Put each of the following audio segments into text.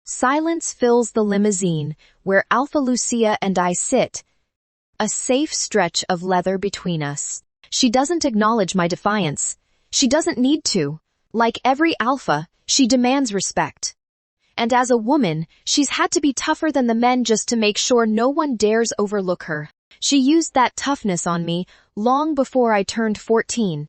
Silence fills the limousine, where Alpha Lucia and I sit, a safe stretch of leather between us. She doesn't acknowledge my defiance. She doesn't need to. Like every alpha, she demands respect. And as a woman, she's had to be tougher than the men just to make sure no one dares overlook her. She used that toughness on me long before I turned 14.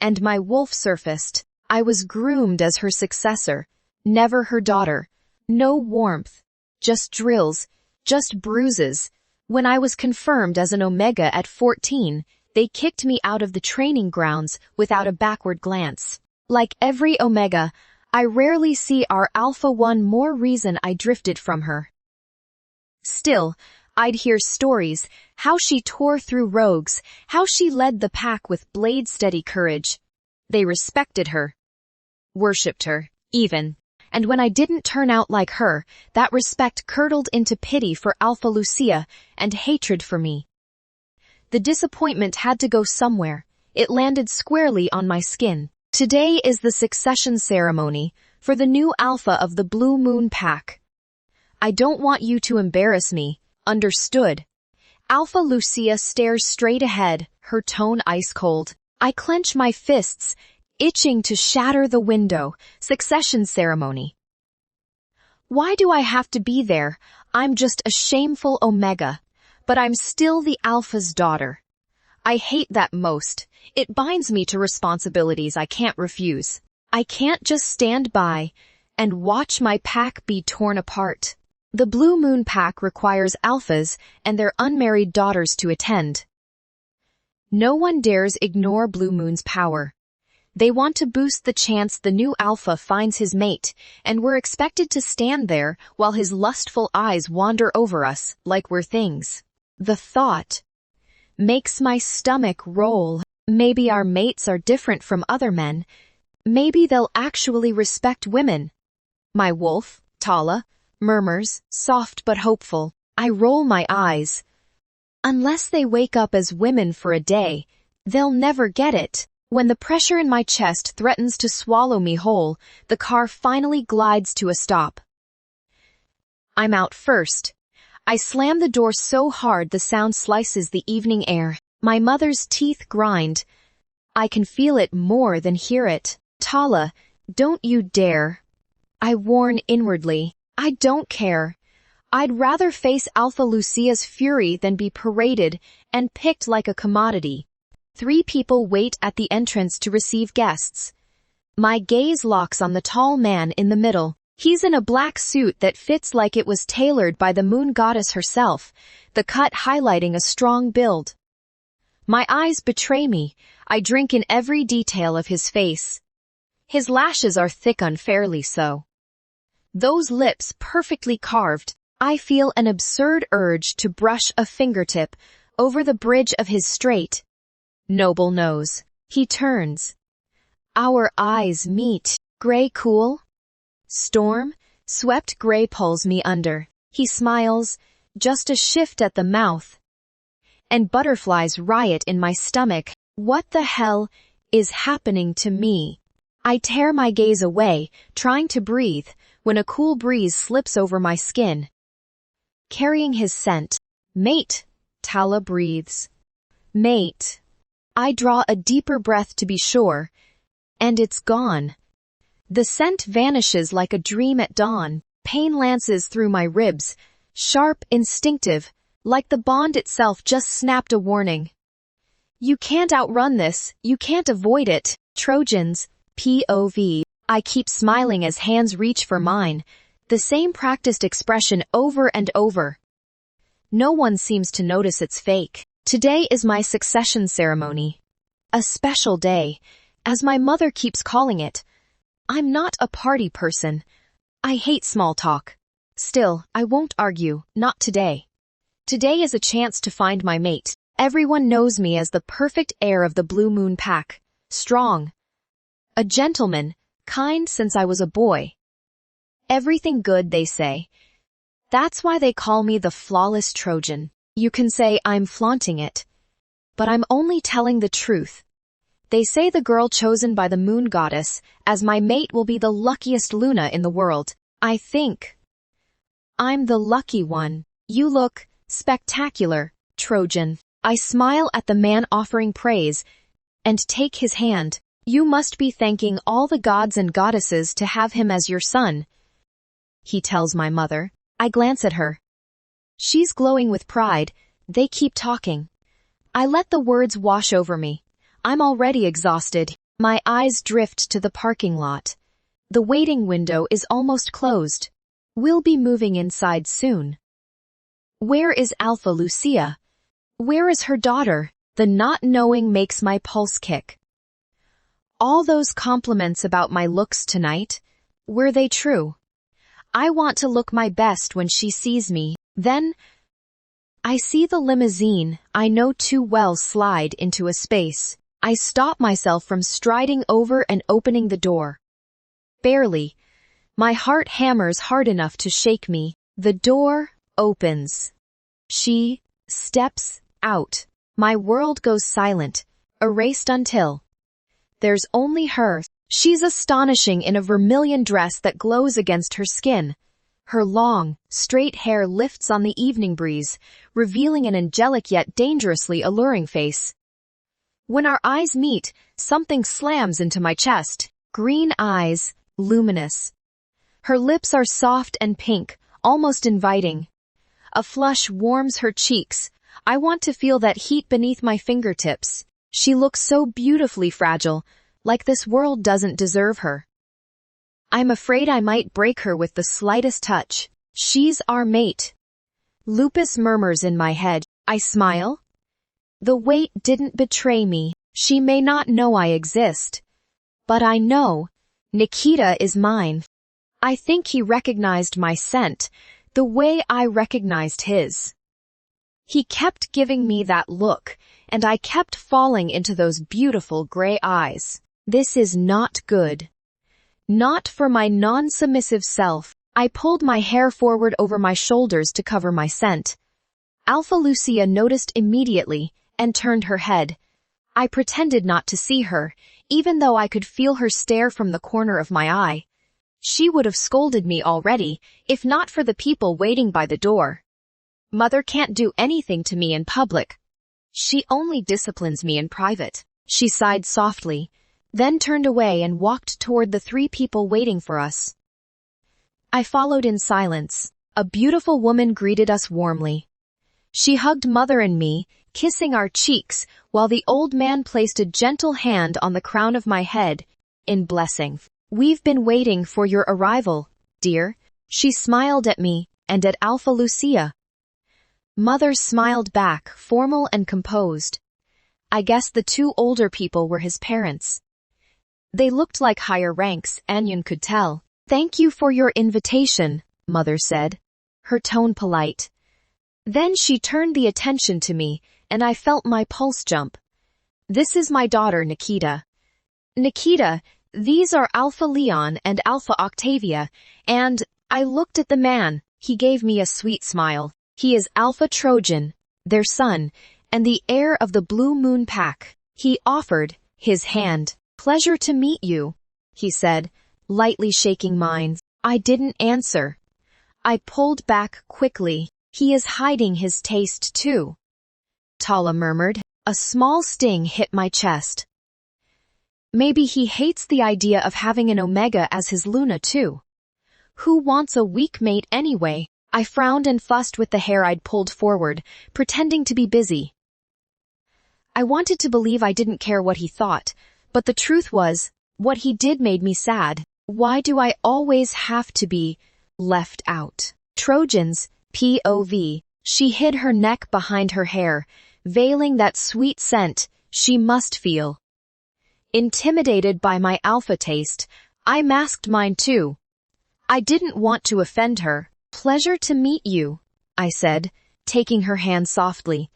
And my wolf surfaced. I was groomed as her successor, never her daughter. No warmth, just drills, just bruises. When I was confirmed as an Omega at 14, they kicked me out of the training grounds without a backward glance. Like every Omega, I rarely see our Alpha one more reason I drifted from her. Still, I'd hear stories, how she tore through rogues, how she led the pack with blade-steady courage. They respected her, worshipped her, even. And when I didn't turn out like her, that respect curdled into pity for Alpha Lucia and hatred for me. The disappointment had to go somewhere. It landed squarely on my skin. Today is the succession ceremony for the new Alpha of the Blue Moon Pack. I don't want you to embarrass me, understood? Alpha Lucia stares straight ahead, her tone ice cold. I clench my fists, itching to shatter the window. Succession ceremony. Why do I have to be there? I'm just a shameful Omega, but I'm still the Alpha's daughter. I hate that most. It binds me to responsibilities I can't refuse. I can't just stand by and watch my pack be torn apart. The Blue Moon Pack requires alphas and their unmarried daughters to attend. No one dares ignore Blue Moon's power. They want to boost the chance the new alpha finds his mate, and we're expected to stand there while his lustful eyes wander over us like we're things. The thought makes my stomach roll. Maybe our mates are different from other men. Maybe they'll actually respect women. My wolf, Tala, murmurs, soft but hopeful. I roll my eyes. Unless they wake up as women for a day, they'll never get it. When the pressure in my chest threatens to swallow me whole, the car finally glides to a stop. I'm out first. I slam the door so hard the sound slices the evening air. My mother's teeth grind. I can feel it more than hear it. Tala, don't you dare. I warn inwardly. I don't care. I'd rather face Alpha Lucia's fury than be paraded and picked like a commodity. 3 people wait at the entrance to receive guests. My gaze locks on the tall man in the middle. He's in a black suit that fits like it was tailored by the moon goddess herself, the cut highlighting a strong build. My eyes betray me. I drink in every detail of his face. His lashes are thick, unfairly so. Those lips perfectly carved. I feel an absurd urge to brush a fingertip over the bridge of his straight, noble nose. He turns. Our eyes meet. Gray cool? Storm? Swept gray pulls me under. He smiles, just a shift at the mouth. And butterflies riot in my stomach. What the hell is happening to me? I tear my gaze away, trying to breathe, when a cool breeze slips over my skin. Carrying his scent. Mate, Tala breathes. Mate. I draw a deeper breath to be sure, and it's gone. The scent vanishes like a dream at dawn. Pain lances through my ribs, sharp, instinctive, like the bond itself just snapped a warning. You can't outrun this, you can't avoid it. Trojans, POV. I keep smiling as hands reach for mine, the same practiced expression over and over. No one seems to notice it's fake. Today is my succession ceremony. A special day, as my mother keeps calling it. I'm not a party person. I hate small talk. Still, I won't argue, not today. Today is a chance to find my mate. Everyone knows me as the perfect heir of the Blue Moon Pack. Strong. A gentleman, kind since I was a boy. Everything good, they say. That's why they call me the flawless Trojan. You can say I'm flaunting it, but I'm only telling the truth. They say the girl chosen by the moon goddess as my mate will be the luckiest Luna in the world. I think I'm the lucky one. You look spectacular, Trojan. I smile at the man offering praise and take his hand. You must be thanking all the gods and goddesses to have him as your son, he tells my mother. I glance at her. She's glowing with pride. They keep talking. I let the words wash over me. I'm already exhausted. My eyes drift to the parking lot. The waiting window is almost closed. We'll be moving inside soon. Where is Alpha Lucia? Where is her daughter? The not knowing makes my pulse kick. All those compliments about my looks tonight, were they true? I want to look my best when she sees me. Then, I see the limousine I know too well slide into a space. I stop myself from striding over and opening the door. Barely. My heart hammers hard enough to shake me. The door opens. She steps out. My world goes silent, erased until there's only her. She's astonishing in a vermilion dress that glows against her skin. Her long, straight hair lifts on the evening breeze, revealing an angelic yet dangerously alluring face. When our eyes meet, something slams into my chest. Green eyes, luminous. Her lips are soft and pink, almost inviting. A flush warms her cheeks. I want to feel that heat beneath my fingertips. She looks so beautifully fragile, like this world doesn't deserve her. I'm afraid I might break her with the slightest touch. She's our mate. Lupus murmurs in my head. I smile. The weight didn't betray me. She may not know I exist. But I know. Nikita is mine. I think he recognized my scent, the way I recognized his. He kept giving me that look, and I kept falling into those beautiful gray eyes. This is not good. Not for my non-submissive self. I pulled my hair forward over my shoulders to cover my scent. Alpha Lucia noticed immediately and turned her head. I pretended not to see her, even though I could feel her stare from the corner of my eye. She would have scolded me already, if not for the people waiting by the door. Mother can't do anything to me in public. She only disciplines me in private. She sighed softly, then turned away and walked toward the 3 people waiting for us. I followed in silence. A beautiful woman greeted us warmly. She hugged Mother and me, kissing our cheeks, while the old man placed a gentle hand on the crown of my head, in blessing. We've been waiting for your arrival, dear. She smiled at me, and at Alpha Lucia. Mother smiled back, formal and composed. I guess the 2 older people were his parents. They looked like higher ranks, Anyun could tell. Thank you for your invitation, Mother said, her tone polite. Then she turned the attention to me, and I felt my pulse jump. This is my daughter, Nikita. Nikita, these are Alpha Leon and Alpha Octavia, and I looked at the man. He gave me a sweet smile. He is Alpha Trojan, their son, and the heir of the Blue Moon Pack. He offered his hand. Pleasure to meet you, he said, lightly shaking mine. I didn't answer. I pulled back quickly. He is hiding his taste too, Tala murmured. A small sting hit my chest. Maybe he hates the idea of having an Omega as his Luna too. Who wants a weak mate anyway? I frowned and fussed with the hair I'd pulled forward, pretending to be busy. I wanted to believe I didn't care what he thought, but the truth was, what he did made me sad. Why do I always have to be left out? Trojans, POV. She hid her neck behind her hair, veiling that sweet scent she must feel. Intimidated by my alpha taste, I masked mine too. I didn't want to offend her. Pleasure to meet you, I said, taking her hand softly.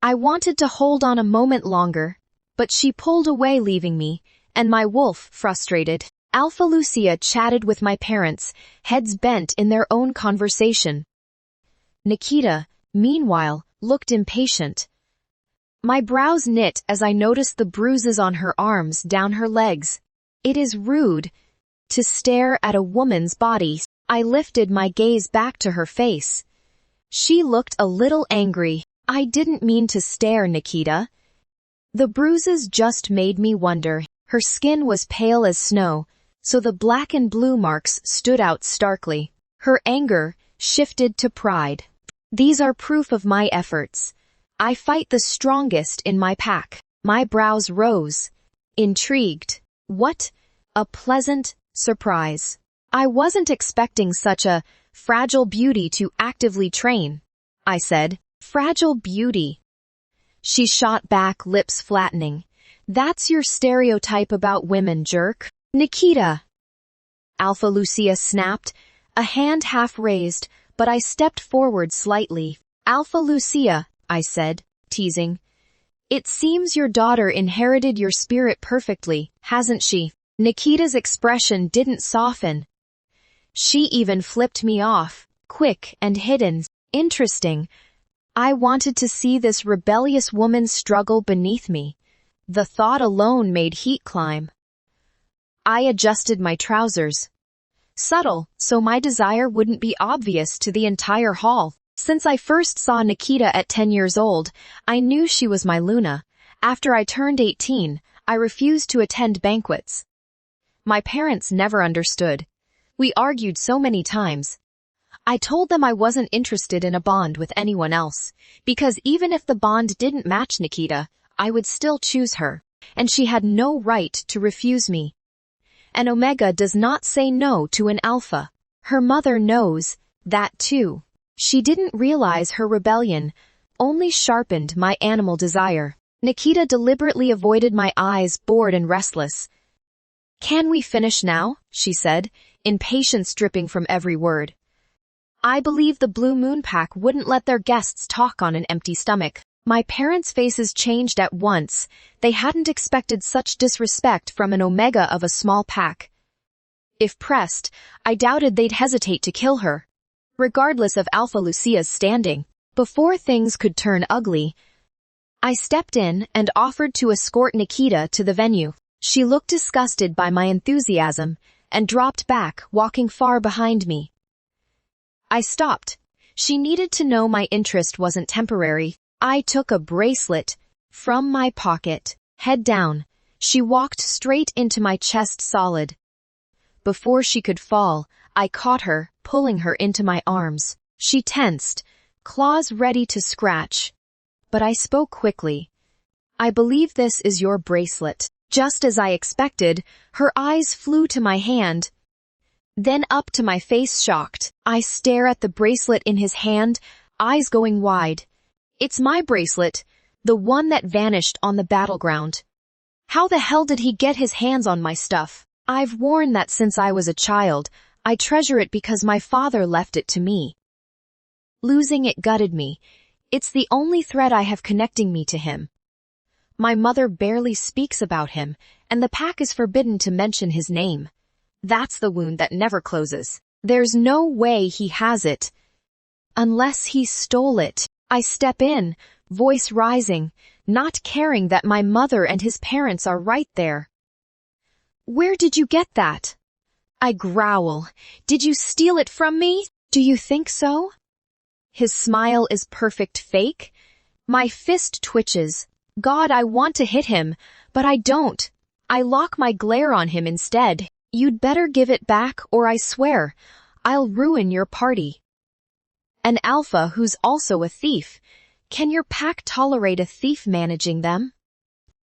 I wanted to hold on a moment longer, but she pulled away leaving me, and my wolf, frustrated. Alpha Lucia chatted with my parents, heads bent in their own conversation. Nikita, meanwhile, looked impatient. My brows knit as I noticed the bruises on her arms down her legs. It is rude to stare at a woman's body I lifted my gaze back to her face. She looked a little angry. I didn't mean to stare, Nikita. The bruises just made me wonder. Her skin was pale as snow, so the black and blue marks stood out starkly. Her anger shifted to pride. These are proof of my efforts. I fight the strongest in my pack. My brows rose. Intrigued. What a pleasant surprise. I wasn't expecting such a fragile beauty to actively train, I said. Fragile beauty. She shot back, lips flattening. That's your stereotype about women, jerk. Nikita. Alpha Lucia snapped, a hand half raised, but I stepped forward slightly. Alpha Lucia, I said, teasing. It seems your daughter inherited your spirit perfectly, hasn't she? Nikita's expression didn't soften. She even flipped me off, quick and hidden. Interesting. I wanted to see this rebellious woman struggle beneath me. The thought alone made heat climb. I adjusted my trousers. Subtle, so my desire wouldn't be obvious to the entire hall. Since I first saw Nikita at 10 years old, I knew she was my Luna. After I turned 18, I refused to attend banquets. My parents never understood. We argued so many times. I told them I wasn't interested in a bond with anyone else, because even if the bond didn't match Nikita, I would still choose her, and she had no right to refuse me. An Omega does not say no to an Alpha. Her mother knows that too. She didn't realize her rebellion only sharpened my animal desire. Nikita deliberately avoided my eyes, bored and restless. Can we finish now? She said, impatience dripping from every word. I believe the Blue Moon Pack wouldn't let their guests talk on an empty stomach. My parents' faces changed at once. They hadn't expected such disrespect from an Omega of a small pack. If pressed, I doubted they'd hesitate to kill her, regardless of Alpha Lucia's standing. Before things could turn ugly, I stepped in and offered to escort Nikita to the venue. She looked disgusted by my enthusiasm and dropped back, walking far behind me. I stopped. She needed to know my interest wasn't temporary. I took a bracelet from my pocket. Head down, she walked straight into my chest solid. Before she could fall, I caught her, pulling her into my arms. She tensed, claws ready to scratch. But I spoke quickly. I believe this is your bracelet. Just as I expected, her eyes flew to my hand, then up to my face, shocked. I stare at the bracelet in his hand, eyes going wide. It's my bracelet, the one that vanished on the battleground. How the hell did he get his hands on my stuff? I've worn that since I was a child. I treasure it because my father left it to me. Losing it gutted me. It's the only thread I have connecting me to him. My mother barely speaks about him, and the pack is forbidden to mention his name. That's the wound that never closes. There's no way he has it. Unless he stole it. I step in, voice rising, not caring that my mother and his parents are right there. Where did you get that? I growl. Did you steal it from me? Do you think so? His smile is perfect fake. My fist twitches. God, I want to hit him, but I don't. I lock my glare on him instead. You'd better give it back or I swear, I'll ruin your party. An Alpha who's also a thief. Can your pack tolerate a thief managing them?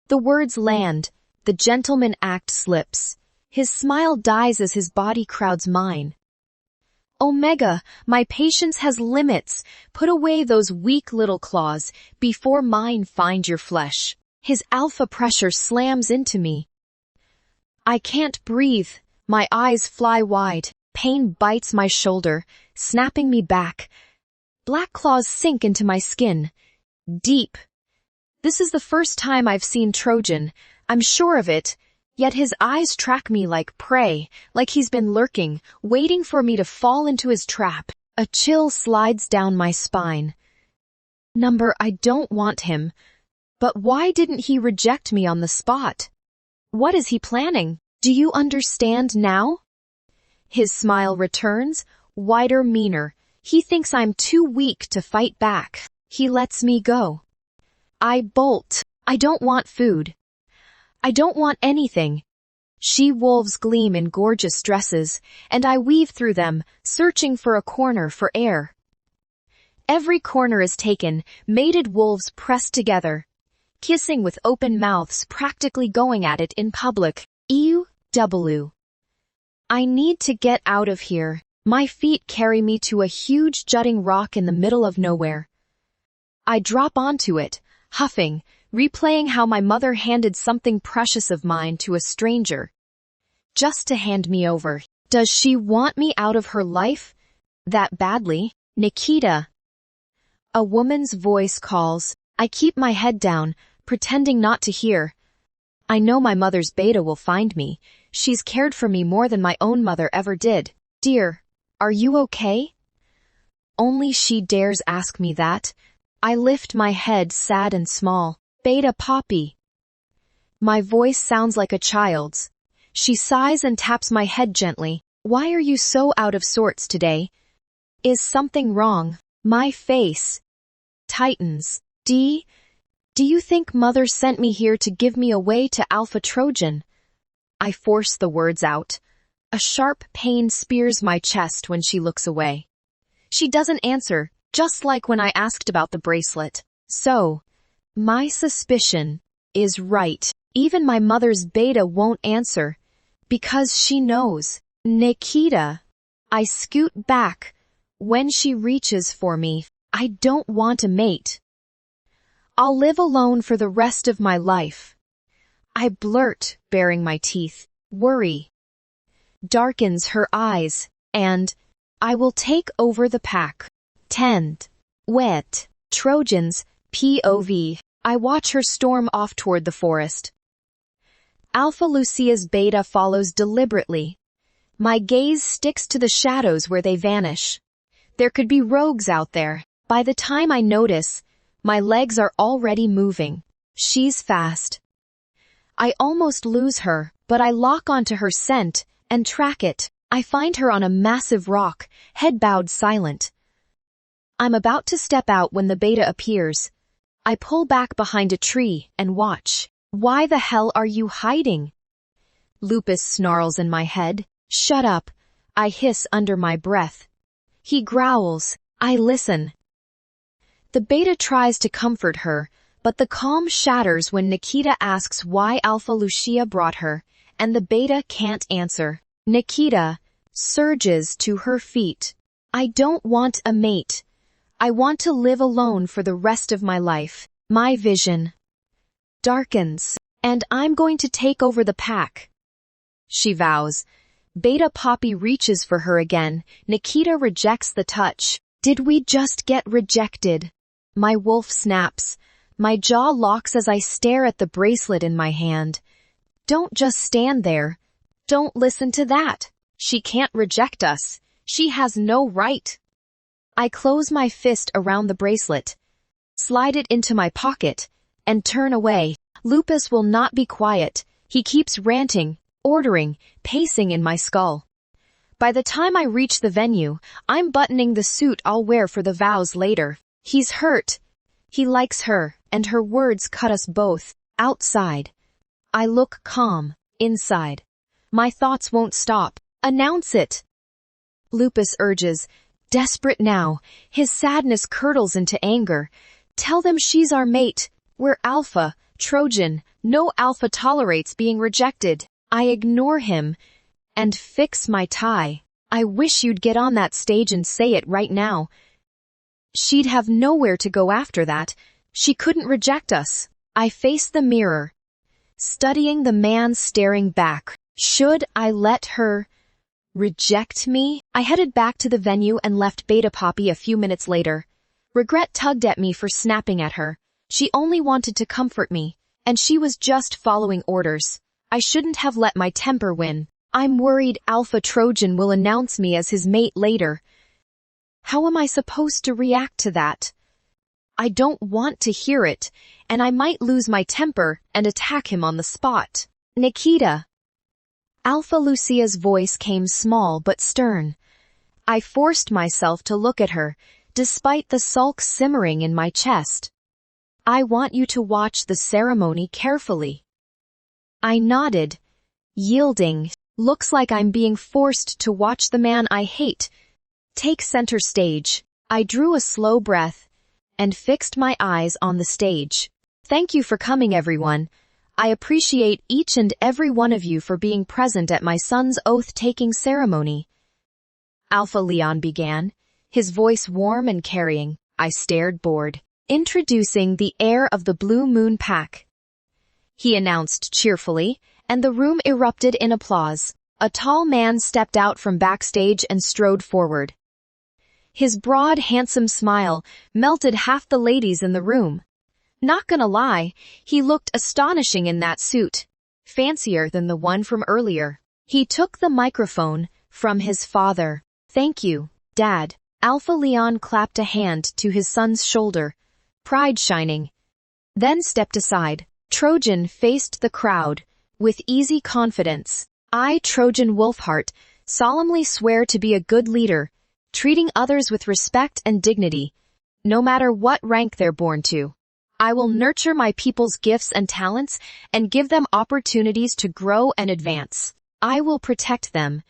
The words land. The gentleman act slips. His smile dies as his body crowds mine. Omega, my patience has limits. Put away those weak little claws before mine find your flesh. His Alpha pressure slams into me. I can't breathe. My eyes fly wide. Pain bites my shoulder, snapping me back. Black claws sink into my skin. Deep. This is the first time I've seen Trojan. I'm sure of it. Yet his eyes track me like prey, like he's been lurking, waiting for me to fall into his trap. A chill slides down my spine. I don't want him. But why didn't he reject me on the spot? What is he planning? Do you understand now? His smile returns, wider, meaner. He thinks I'm too weak to fight back. He lets me go. I bolt. I don't want food. I don't want anything. She-wolves gleam in gorgeous dresses, and I weave through them, searching for a corner for air. Every corner is taken, mated wolves pressed together, kissing with open mouths, practically going at it in public. Ew. I need to get out of here. My feet carry me to a huge jutting rock in the middle of nowhere. I drop onto it, huffing, replaying how my mother handed something precious of mine to a stranger. Just to hand me over. Does she want me out of her life? That badly? Nikita. A woman's voice calls. I keep my head down, pretending not to hear. I know my mother's beta will find me. She's cared for me more than my own mother ever did. Dear, are you okay? Only she dares ask me that. I lift my head, sad and small. Beta Poppy. My voice sounds like a child's. She sighs and taps my head gently. Why are you so out of sorts today? Is something wrong? My face tightens. Do you think Mother sent me here to give me away to Alpha Trojan? I force the words out. A sharp pain spears my chest when she looks away. She doesn't answer, just like when I asked about the bracelet. So, my suspicion is right. Even my mother's beta won't answer, because she knows. Nikita. I scoot back. When she reaches for me, I don't want a mate. I'll live alone for the rest of my life. I blurt, baring my teeth. Worry darkens her eyes, and I will take over the pack. Tend. Wet. Trojans. POV. I watch her storm off toward the forest. Alpha Lucia's beta follows deliberately. My gaze sticks to the shadows where they vanish. There could be rogues out there. By the time I notice, my legs are already moving. She's fast. I almost lose her, but I lock onto her scent and track it. I find her on a massive rock, head bowed, silent. I'm about to step out when the beta appears. I pull back behind a tree and watch. Why the hell are you hiding? Lupus snarls in my head. Shut up. I hiss under my breath. He growls. I listen. The beta tries to comfort her, but the calm shatters when Nikita asks why Alpha Lucia brought her, and the beta can't answer. Nikita surges to her feet. I don't want a mate. I want to live alone for the rest of my life. My vision darkens, and I'm going to take over the pack. She vows. Beta Poppy reaches for her again. Nikita rejects the touch. Did we just get rejected? My wolf snaps. My jaw locks as I stare at the bracelet in my hand. Don't just stand there. Don't listen to that. She can't reject us. She has no right. I close my fist around the bracelet, slide it into my pocket, and turn away. Lupus will not be quiet. He keeps ranting, ordering, pacing in my skull. By the time I reach the venue, I'm buttoning the suit I'll wear for the vows later. He's hurt. He likes her, and her words cut us both. Outside. I look calm. Inside. My thoughts won't stop. Announce it. Lupus urges. Desperate now, his sadness curdles into anger. Tell them she's our mate. We're Alpha, Trojan. No Alpha tolerates being rejected. I ignore him and fix my tie. I wish you'd get on that stage and say it right now. She'd have nowhere to go after that. She couldn't reject us. I face the mirror, studying the man staring back. Should I let her reject me? I headed back to the venue and left Beta Poppy a few minutes later. Regret tugged at me for snapping at her. She only wanted to comfort me, and she was just following orders. I shouldn't have let my temper win. I'm worried Alpha Trojan will announce me as his mate later. How am I supposed to react to that? I don't want to hear it, and I might lose my temper and attack him on the spot. Nikita. Alpha Lucia's voice came small but stern. I forced myself to look at her, despite the sulk simmering in my chest. I want you to watch the ceremony carefully. I nodded, yielding. Looks like I'm being forced to watch the man I hate take center stage. I drew a slow breath and fixed my eyes on the stage. Thank you for coming, everyone. I appreciate each and every one of you for being present at my son's oath-taking ceremony. Alpha Leon began, his voice warm and carrying. I stared bored. Introducing the heir of the Blue Moon Pack, he announced cheerfully, and the room erupted in applause. A tall man stepped out from backstage and strode forward. His broad, handsome smile melted half the ladies in the room. Not gonna lie, he looked astonishing in that suit, fancier than the one from earlier. He took the microphone from his father. Thank you, Dad. Alpha Leon clapped a hand to his son's shoulder, pride shining, then stepped aside. Trojan faced the crowd with easy confidence. I, Trojan Wolfheart, solemnly swear to be a good leader, treating others with respect and dignity, no matter what rank they're born to. I will nurture my people's gifts and talents and give them opportunities to grow and advance. I will protect them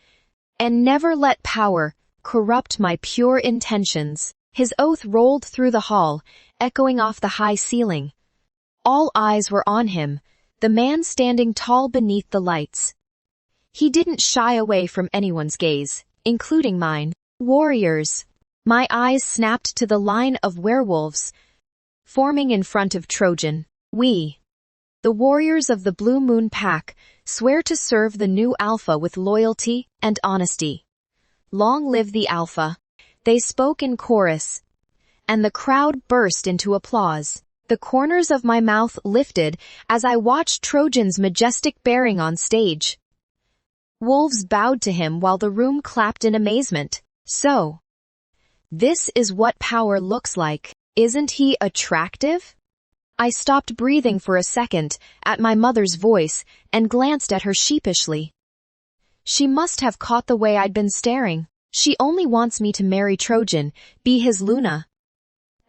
and never let power corrupt my pure intentions. His oath rolled through the hall, echoing off the high ceiling. All eyes were on him, the man standing tall beneath the lights. He didn't shy away from anyone's gaze, including mine. Warriors. My eyes snapped to the line of werewolves, forming in front of Trojan. We, the warriors of the Blue Moon Pack, swear to serve the new Alpha with loyalty and honesty. Long live the Alpha. They spoke in chorus, and the crowd burst into applause. The corners of my mouth lifted as I watched Trojan's majestic bearing on stage. Wolves bowed to him while the room clapped in amazement. So, this is what power looks like. Isn't he attractive? I stopped breathing for a second at my mother's voice and glanced at her sheepishly. She must have caught the way I'd been staring. She only wants me to marry Trojan, be his Luna.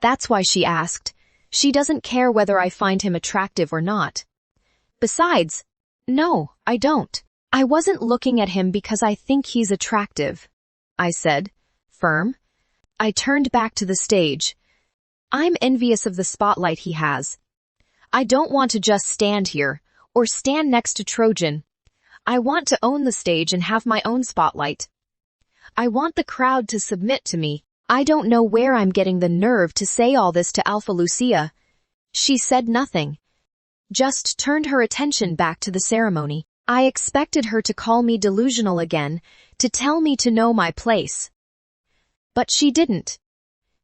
That's why she asked. She doesn't care whether I find him attractive or not. Besides, no, I don't. I wasn't looking at him because I think he's attractive, I said, firm. I turned back to the stage. I'm envious of the spotlight he has. I don't want to just stand here, or stand next to Trojan. I want to own the stage and have my own spotlight. I want the crowd to submit to me. I don't know where I'm getting the nerve to say all this to Alpha Lucia. She said nothing, just turned her attention back to the ceremony. I expected her to call me delusional again, to tell me to know my place. But she didn't.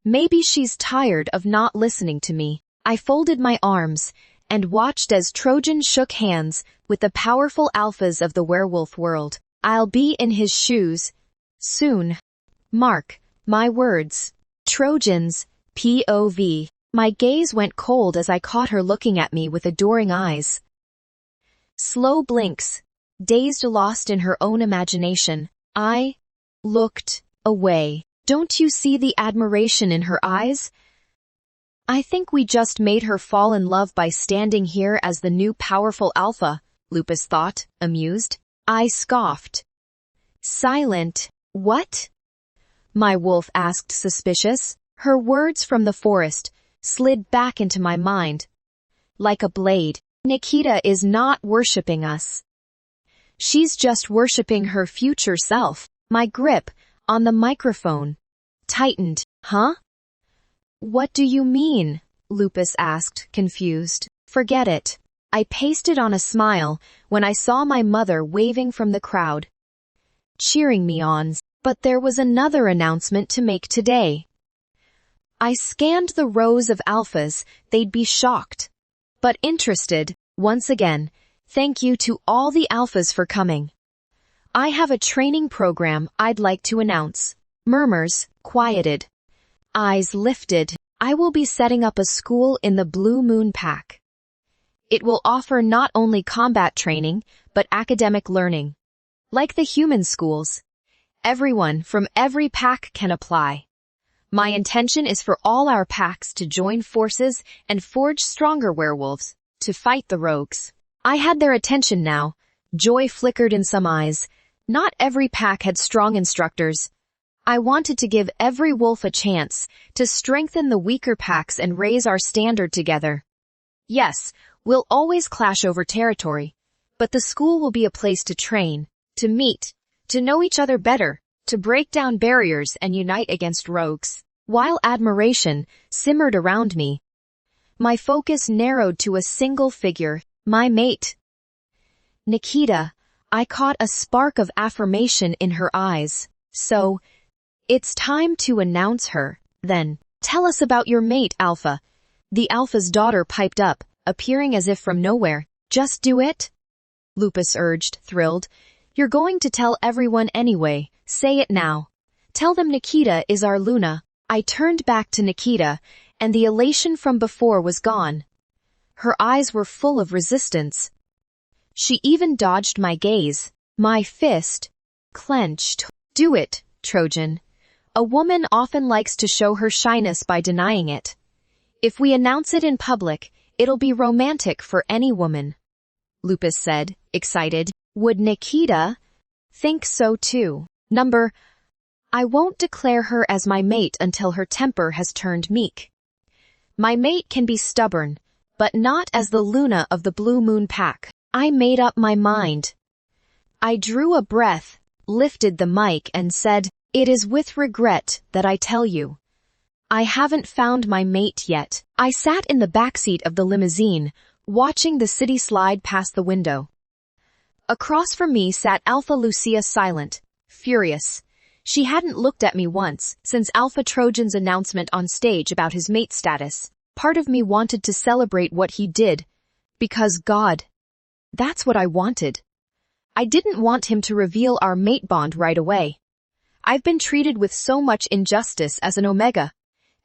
Maybe she's tired of not listening to me. I folded my arms and watched as Trojan shook hands with the powerful alphas of the werewolf world. I'll be in his shoes soon. Mark my words. Trojan's POV. My gaze went cold as I caught her looking at me with adoring eyes. Slow blinks, dazed, lost in her own imagination. I looked away. Don't you see the admiration in her eyes? I think we just made her fall in love by standing here as the new powerful alpha, Lupus thought, amused. I scoffed. Silent. What? My wolf asked, suspicious. Her words from the forest slid back into my mind like a blade. Nikita is not worshipping us. She's just worshipping her future self. My grip on the microphone tightened. Huh? What do you mean? Lupus asked, confused. Forget it. I pasted on a smile when I saw my mother waving from the crowd, cheering me on. But there was another announcement to make today. I scanned the rows of alphas. They'd be shocked, but interested. Once again, thank you to all the alphas for coming. I have a training program I'd like to announce. Murmurs quieted. Eyes lifted. I will be setting up a school in the Blue Moon Pack. It will offer not only combat training, but academic learning. Like the human schools, everyone from every pack can apply. My intention is for all our packs to join forces and forge stronger werewolves to fight the rogues. I had their attention now. Joy flickered in some eyes. Not every pack had strong instructors. I wanted to give every wolf a chance to strengthen the weaker packs and raise our standard together. Yes, we'll always clash over territory, but the school will be a place to train, to meet, to know each other better, to break down barriers and unite against rogues. While admiration simmered around me, my focus narrowed to a single figure, my mate. Nikita, I caught a spark of affirmation in her eyes. So, it's time to announce her, then. Tell us about your mate, Alpha. The Alpha's daughter piped up, appearing as if from nowhere. Just do it? Lupus urged, thrilled. You're going to tell everyone anyway. Say it now. Tell them Nikita is our Luna. I turned back to Nikita, and the elation from before was gone. Her eyes were full of resistance. She even dodged my gaze. My fist clenched. Do it, Trojan. A woman often likes to show her shyness by denying it. If we announce it in public, it'll be romantic for any woman. Lupus said, excited. Would Nikita think so too? I won't declare her as my mate until her temper has turned meek. My mate can be stubborn, but not as the Luna of the Blue Moon Pack. I made up my mind. I drew a breath, lifted the mic and said, it is with regret that I tell you. I haven't found my mate yet. I sat in the backseat of the limousine, watching the city slide past the window. Across from me sat Alpha Lucia silent, furious. She hadn't looked at me once since Alpha Trojan's announcement on stage about his mate status. Part of me wanted to celebrate what he did, because God, that's what I wanted. I didn't want him to reveal our mate bond right away. I've been treated with so much injustice as an Omega.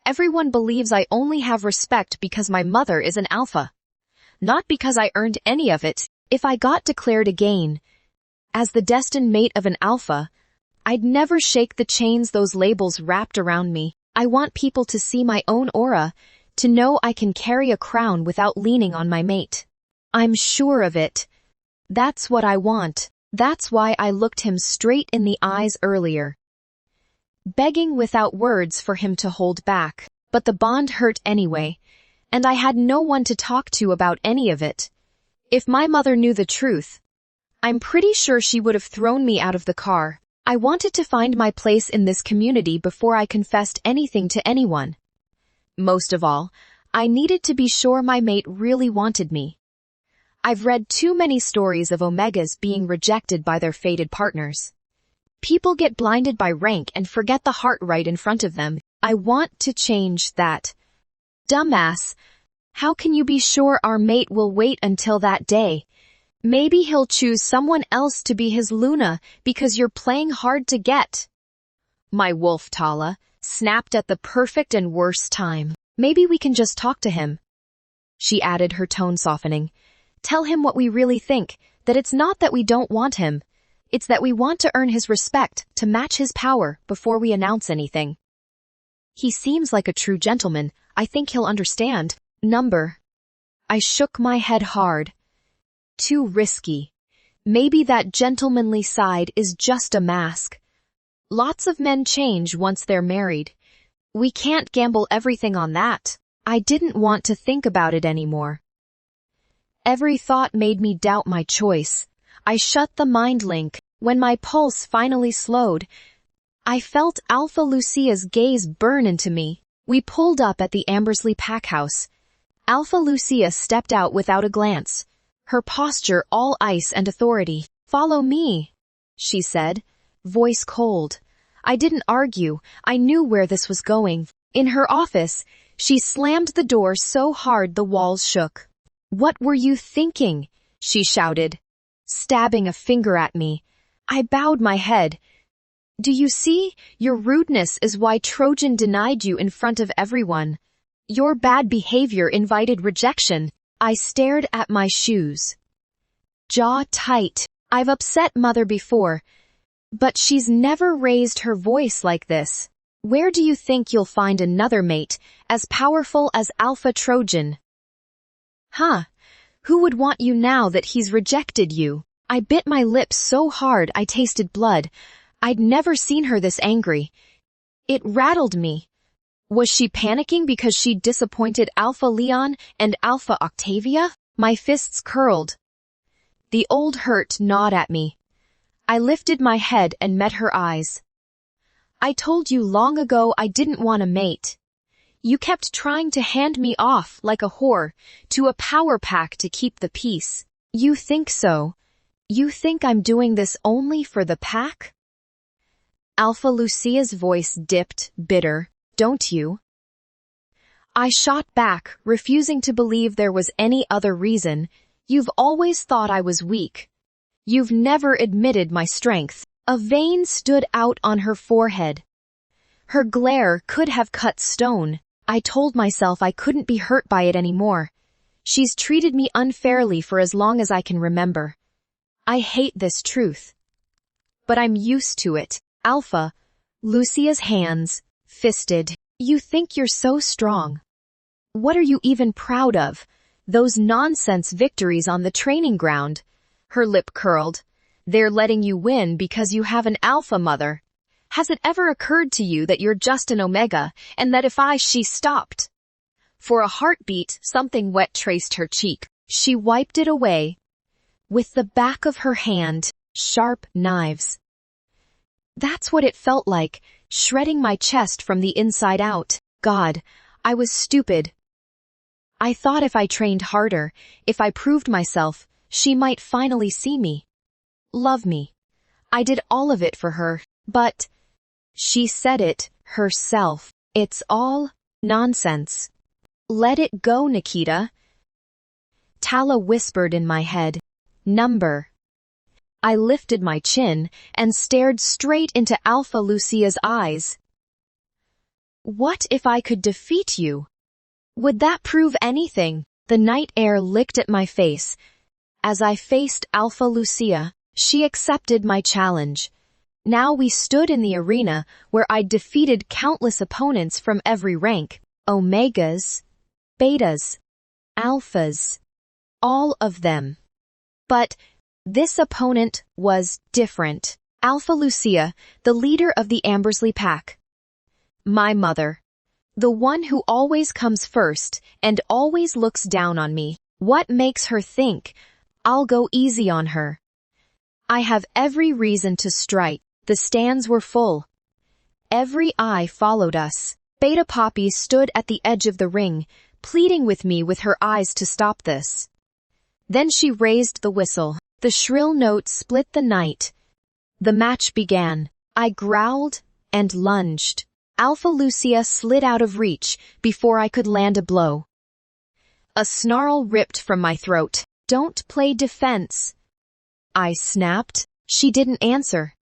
Everyone believes I only have respect because my mother is an Alpha. Not because I earned any of it. If I got declared again as the destined mate of an Alpha, I'd never shake the chains those labels wrapped around me. I want people to see my own aura, to know I can carry a crown without leaning on my mate. I'm sure of it. That's what I want. That's why I looked him straight in the eyes earlier, begging without words for him to hold back. But the bond hurt anyway, and I had no one to talk to about any of it. If my mother knew the truth, I'm pretty sure she would have thrown me out of the car. I wanted to find my place in this community before I confessed anything to anyone. Most of all, I needed to be sure my mate really wanted me. I've read too many stories of Omegas being rejected by their fated partners. People get blinded by rank and forget the heart right in front of them. I want to change that. Dumbass, how can you be sure our mate will wait until that day? Maybe he'll choose someone else to be his Luna because you're playing hard to get. My wolf Tala snapped at the perfect and worst time. Maybe we can just talk to him. She added, her tone softening. Tell him what we really think, that it's not that we don't want him. It's that we want to earn his respect, to match his power before we announce anything. He seems like a true gentleman. I think he'll understand. I shook my head hard. Too risky. Maybe that gentlemanly side is just a mask. Lots of men change once they're married. We can't gamble everything on that. I didn't want to think about it anymore. Every thought made me doubt my choice. I shut the mind link. When my pulse finally slowed, I felt Alpha Lucia's gaze burn into me. We pulled up at the Ambersley pack house. Alpha Lucia stepped out without a glance, her posture all ice and authority. Follow me, she said, voice cold. I didn't argue. I knew where this was going. In her office, she slammed the door so hard the walls shook. What were you thinking? She shouted, stabbing a finger at me. I bowed my head. Do you see? Your rudeness is why Trojan denied you in front of everyone. Your bad behavior invited rejection. I stared at my shoes. Jaw tight. I've upset Mother before, but she's never raised her voice like this. Where do you think you'll find another mate as powerful as Alpha Trojan? Huh? Who would want you now that he's rejected you? I bit my lips so hard I tasted blood. I'd never seen her this angry. It rattled me. Was she panicking because she'd disappointed Alpha Leon and Alpha Octavia? My fists curled. The old hurt gnawed at me. I lifted my head and met her eyes. I told you long ago I didn't want a mate. You kept trying to hand me off like a whore to a power pack to keep the peace. You think so? You think I'm doing this only for the pack? Alpha Lucia's voice dipped, bitter. Don't you? I shot back, refusing to believe there was any other reason. You've always thought I was weak. You've never admitted my strength. A vein stood out on her forehead. Her glare could have cut stone. I told myself I couldn't be hurt by it anymore. She's treated me unfairly for as long as I can remember. I hate this truth. But I'm used to it. Alpha, Lucia's hands, fisted. You think you're so strong. What are you even proud of? Those nonsense victories on the training ground. Her lip curled. They're letting you win because you have an alpha mother. Has it ever occurred to you that you're just an omega, and that if she stopped? For a heartbeat, something wet traced her cheek. She wiped it away. With the back of her hand, sharp knives. That's what it felt like, shredding my chest from the inside out. God, I was stupid. I thought if I trained harder, if I proved myself, she might finally see me. Love me. I did all of it for her, but she said it herself. It's all nonsense. Let it go, Nikita. Tala whispered in my head. Number. I lifted my chin and stared straight into Alpha Lucia's eyes. What if I could defeat you? Would that prove anything? The night air licked at my face. As I faced Alpha Lucia, she accepted my challenge. Now we stood in the arena where I'd defeated countless opponents from every rank. Omegas, betas, alphas. All of them. But this opponent was different. Alpha Lucia, the leader of the Ambersley pack. My mother. The one who always comes first and always looks down on me. What makes her think I'll go easy on her? I have every reason to strike. The stands were full. Every eye followed us. Beta Poppy stood at the edge of the ring, pleading with me with her eyes to stop this. Then she raised the whistle. The shrill note split the night. The match began. I growled and lunged. Alpha Lucia slid out of reach before I could land a blow. A snarl ripped from my throat. Don't play defense. I snapped. She didn't answer.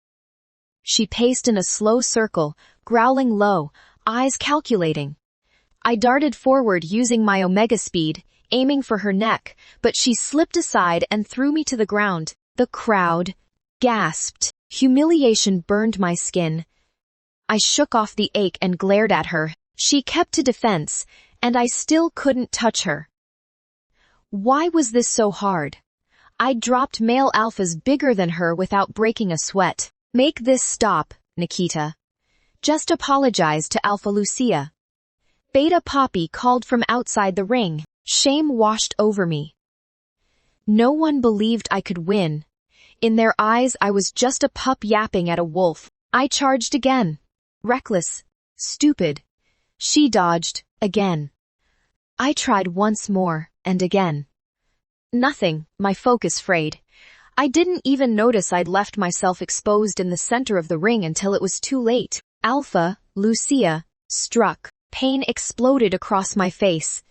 She paced in a slow circle, growling low, eyes calculating. I darted forward using my omega speed, aiming for her neck, but she slipped aside and threw me to the ground. The crowd gasped. Humiliation burned my skin. I shook off the ache and glared at her. She kept to defense, and I still couldn't touch her. Why was this so hard? I'd dropped male alphas bigger than her without breaking a sweat. Make this stop, Nikita. Just apologize to Alpha Lucia. Beta Poppy called from outside the ring. Shame washed over me. No one believed I could win. In their eyes I was just a pup yapping at a wolf. I charged again. Reckless. Stupid. She dodged. Again. I tried once more, and again. Nothing. My focus frayed. I didn't even notice I'd left myself exposed in the center of the ring until it was too late. Alpha Lucia struck. Pain exploded across my face.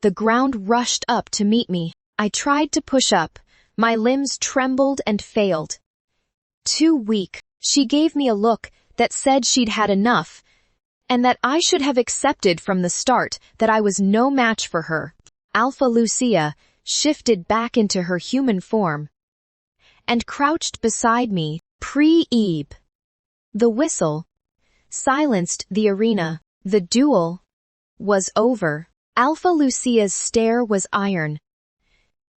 The ground rushed up to meet me. I tried to push up. My limbs trembled and failed. Too weak. She gave me a look that said she'd had enough, and that I should have accepted from the start that I was no match for her. Alpha Lucia shifted back into her human form. and crouched beside me, pre-ebb. The whistle silenced the arena. The duel was over. Alpha Lucia's stare was iron.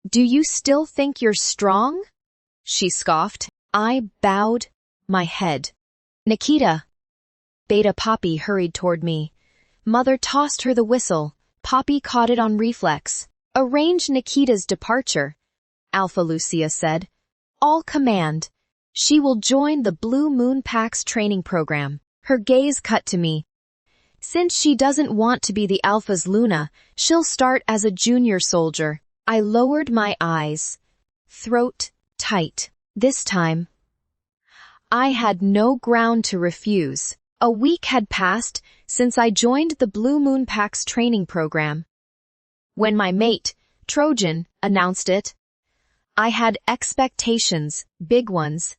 "Do you still think you're strong?" she scoffed. I bowed my head. "Nikita." Beta Poppy hurried toward me. Mother tossed her the whistle. Poppy caught it on reflex. "Arrange Nikita's departure," Alpha Lucia said. "All command. She will join the Blue Moon Pack's training program." Her gaze cut to me. "Since she doesn't want to be the Alpha's Luna, she'll start as a junior soldier." I lowered my eyes. Throat tight. This time, I had no ground to refuse. A week had passed since I joined the Blue Moon Pack's training program. When my mate, Trojan, announced it, I had expectations, big ones.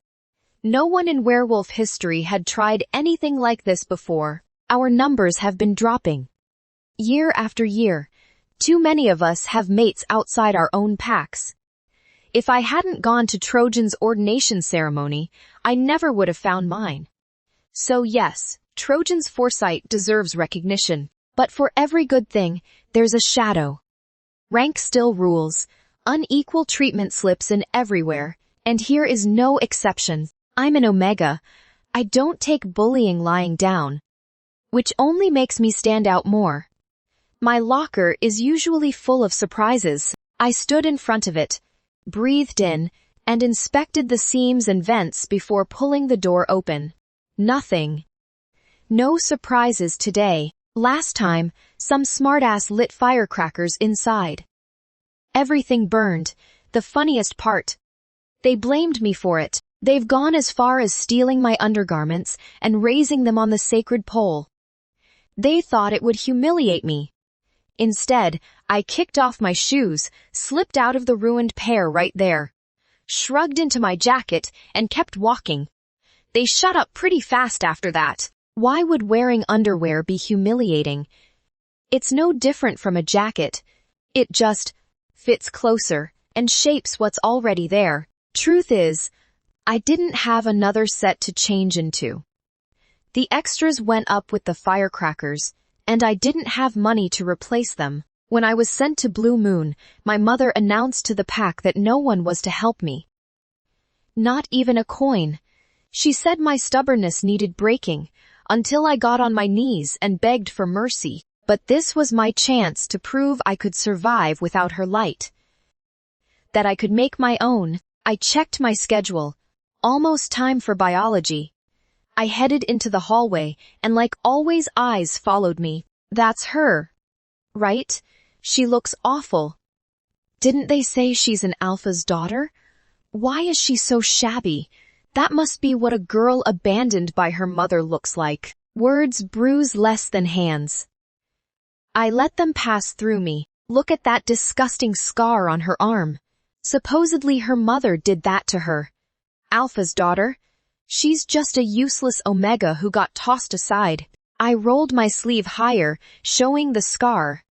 No one in werewolf history had tried anything like this before. Our numbers have been dropping. Year after year, too many of us have mates outside our own packs. If I hadn't gone to Trojan's ordination ceremony, I never would have found mine. So yes, Trojan's foresight deserves recognition. But for every good thing, there's a shadow. Rank still rules. Unequal treatment slips in everywhere, and here is no exception. I'm an Omega. I don't take bullying lying down, which only makes me stand out more. My locker is usually full of surprises. I stood in front of it, breathed in, and inspected the seams and vents before pulling the door open. Nothing. No surprises today. Last time, some smartass lit firecrackers inside. Everything burned. The funniest part. They blamed me for it. They've gone as far as stealing my undergarments and raising them on the sacred pole. They thought it would humiliate me. Instead, I kicked off my shoes, slipped out of the ruined pair right there, shrugged into my jacket, and kept walking. They shut up pretty fast after that. Why would wearing underwear be humiliating? It's no different from a jacket. It just fits closer and shapes what's already there. Truth is, I didn't have another set to change into. The extras went up with the firecrackers, and I didn't have money to replace them. When I was sent to Blue Moon, my mother announced to the pack that no one was to help me. Not even a coin. She said my stubbornness needed breaking, until I got on my knees and begged for mercy. But this was my chance to prove I could survive without her light. That I could make my own. I checked my schedule. Almost time for biology. I headed into the hallway, and like always eyes followed me. That's her, right? She looks awful. Didn't they say she's an alpha's daughter? Why is she so shabby? That must be what a girl abandoned by her mother looks like. Words bruise less than hands. I let them pass through me. Look at that disgusting scar on her arm. Supposedly her mother did that to her. Alpha's daughter? She's just a useless Omega who got tossed aside. I rolled my sleeve higher, showing the scar.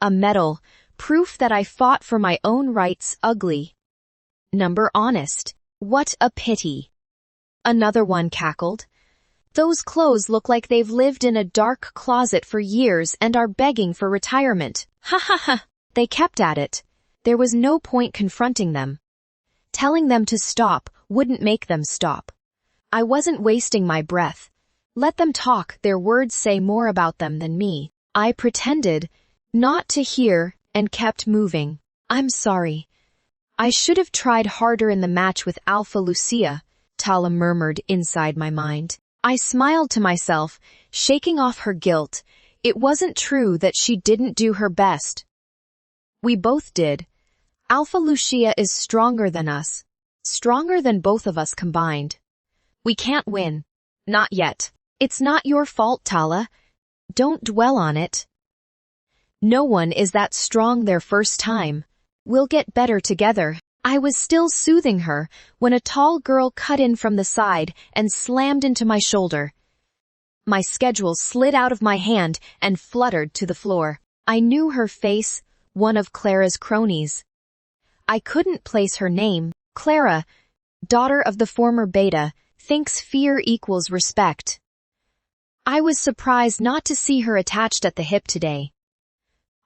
A medal, proof that I fought for my own rights. Ugly. Number honest. What a pity. Another one cackled. Those clothes look like they've lived in a dark closet for years and are begging for retirement. Ha ha ha. They kept at it. There was no point confronting them. Telling them to stop wouldn't make them stop. I wasn't wasting my breath. Let them talk, their words say more about them than me. I pretended not to hear and kept moving. I'm sorry. I should have tried harder in the match with Alpha Lucia, Tala murmured inside my mind. I smiled to myself, shaking off her guilt. It wasn't true that she didn't do her best. We both did. Alpha Lucia is stronger than us. Stronger than both of us combined. We can't win. Not yet. It's not your fault, Tala. Don't dwell on it. No one is that strong their first time. We'll get better together. I was still soothing her when a tall girl cut in from the side and slammed into my shoulder. My schedule slid out of my hand and fluttered to the floor. I knew her face, one of Clara's cronies. I couldn't place her name. Clara, daughter of the former beta, thinks fear equals respect. I was surprised not to see her attached at the hip today.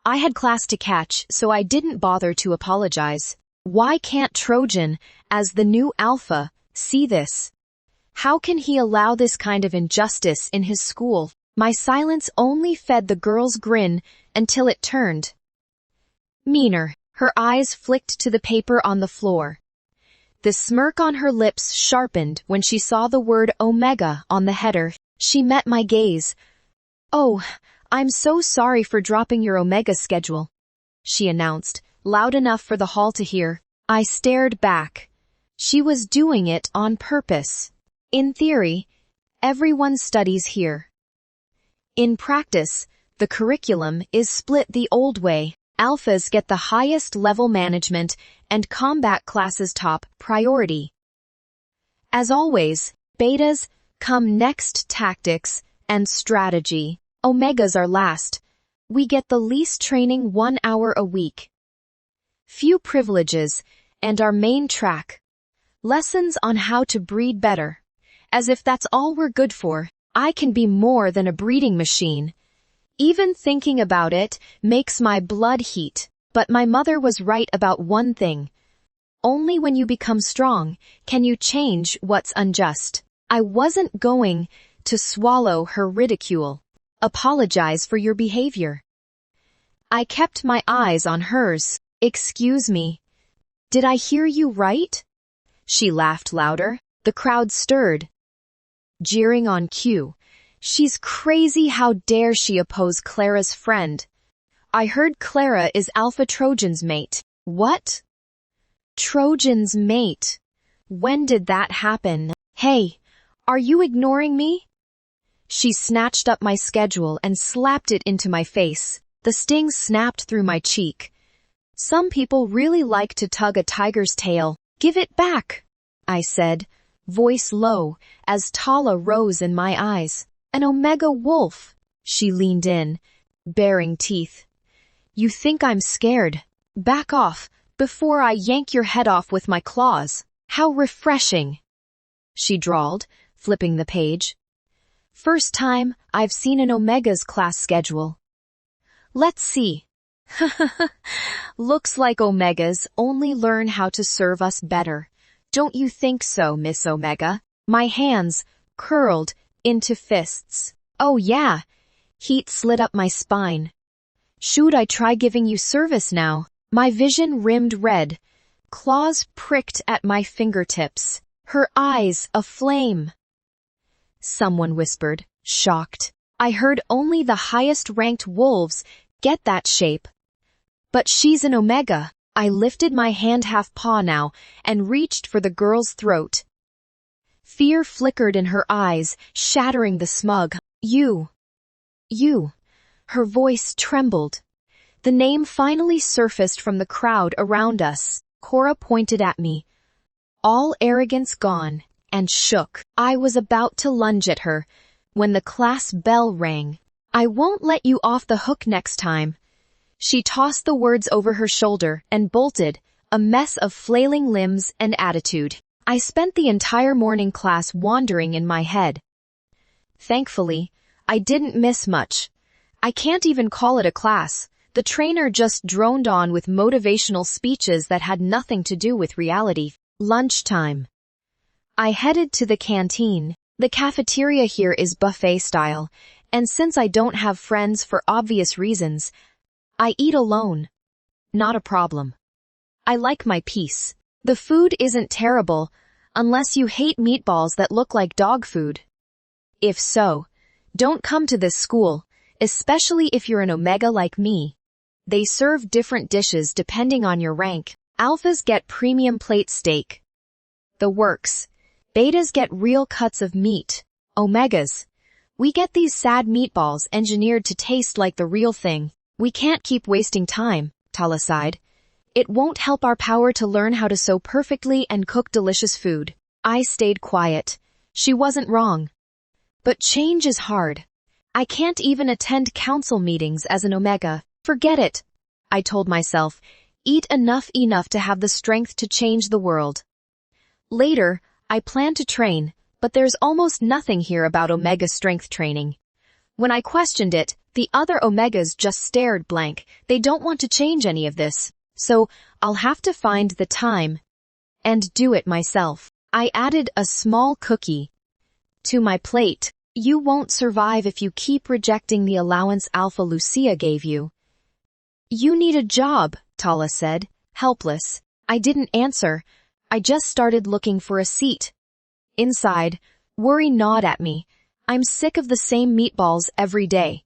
I had class to catch, so I didn't bother to apologize. Why can't Trojan, as the new alpha, see this? How can he allow this kind of injustice in his school? My silence only fed the girl's grin until it turned meaner. Her eyes flicked to the paper on the floor. The smirk on her lips sharpened when she saw the word Omega on the header. She met my gaze. "Oh, I'm so sorry for dropping your Omega schedule," she announced, loud enough for the hall to hear. I stared back. She was doing it on purpose. In theory, everyone studies here. In practice, the curriculum is split the old way. Alphas get the highest level management and combat classes top priority. As always, betas come next, tactics and strategy. Omegas are last. We get the least training, 1 hour a week. Few privileges, and our main track. Lessons on how to breed better. As if that's all we're good for. I can be more than a breeding machine. Even thinking about it makes my blood heat. But my mother was right about one thing. Only when you become strong can you change what's unjust. I wasn't going to swallow her ridicule. Apologize for your behavior. I kept my eyes on hers. "Excuse me. Did I hear you right?" She laughed louder. The crowd stirred. Jeering on cue. "She's crazy, how dare she oppose Clara's friend. I heard Clara is Alpha Trojan's mate." "What? Trojan's mate? When did that happen? Hey, are you ignoring me?" She snatched up my schedule and slapped it into my face. The sting snapped through my cheek. "Some people really like to tug a tiger's tail. Give it back," I said, voice low, as Tala rose in my eyes. "An Omega wolf." She leaned in, baring teeth. "You think I'm scared? Back off, before I yank your head off with my claws." "How refreshing," she drawled, flipping the page. "First time I've seen an Omega's class schedule. Let's see." "Looks like Omegas only learn how to serve us better. Don't you think so, Miss Omega?" My hands curled into fists. "Oh yeah." Heat slid up my spine. "Should I try giving you service now?" My vision rimmed red. Claws pricked at my fingertips. Her eyes aflame. Someone whispered, shocked. I heard only the highest-ranked wolves get that shape. "But she's an Omega." I lifted my hand half-paw now and reached for the girl's throat. Fear flickered in her eyes, shattering the smug. You. Her voice trembled. The name finally surfaced from the crowd around us. Cora pointed at me. All arrogance gone, and shook. I was about to lunge at her when the class bell rang. "I won't let you off the hook next time." She tossed the words over her shoulder and bolted, a mess of flailing limbs and attitude. I spent the entire morning class wandering in my head. Thankfully, I didn't miss much. I can't even call it a class. The trainer just droned on with motivational speeches that had nothing to do with reality. Lunchtime. I headed to the canteen. The cafeteria here is buffet style, and since I don't have friends for obvious reasons, I eat alone. Not a problem. I like my peace. The food isn't terrible, unless you hate meatballs that look like dog food. If so, don't come to this school, especially if you're an Omega like me. They serve different dishes depending on your rank. Alphas get premium plate steak. The works. Betas get real cuts of meat. Omegas. We get these sad meatballs engineered to taste like the real thing. We can't keep wasting time, Tala sighed. It won't help our power to learn how to sew perfectly and cook delicious food. I stayed quiet. She wasn't wrong. But change is hard. I can't even attend council meetings as an Omega. Forget it, I told myself. Eat enough to have the strength to change the world. Later, I plan to train, but there's almost nothing here about Omega strength training. When I questioned it, the other Omegas just stared blank. They don't want to change any of this. So, I'll have to find the time and do it myself. I added a small cookie to my plate. You won't survive if you keep rejecting the allowance Alpha Lucia gave you. You need a job, Tala said, helpless. I didn't answer. I just started looking for a seat. Inside, Worry gnawed at me. I'm sick of the same meatballs every day.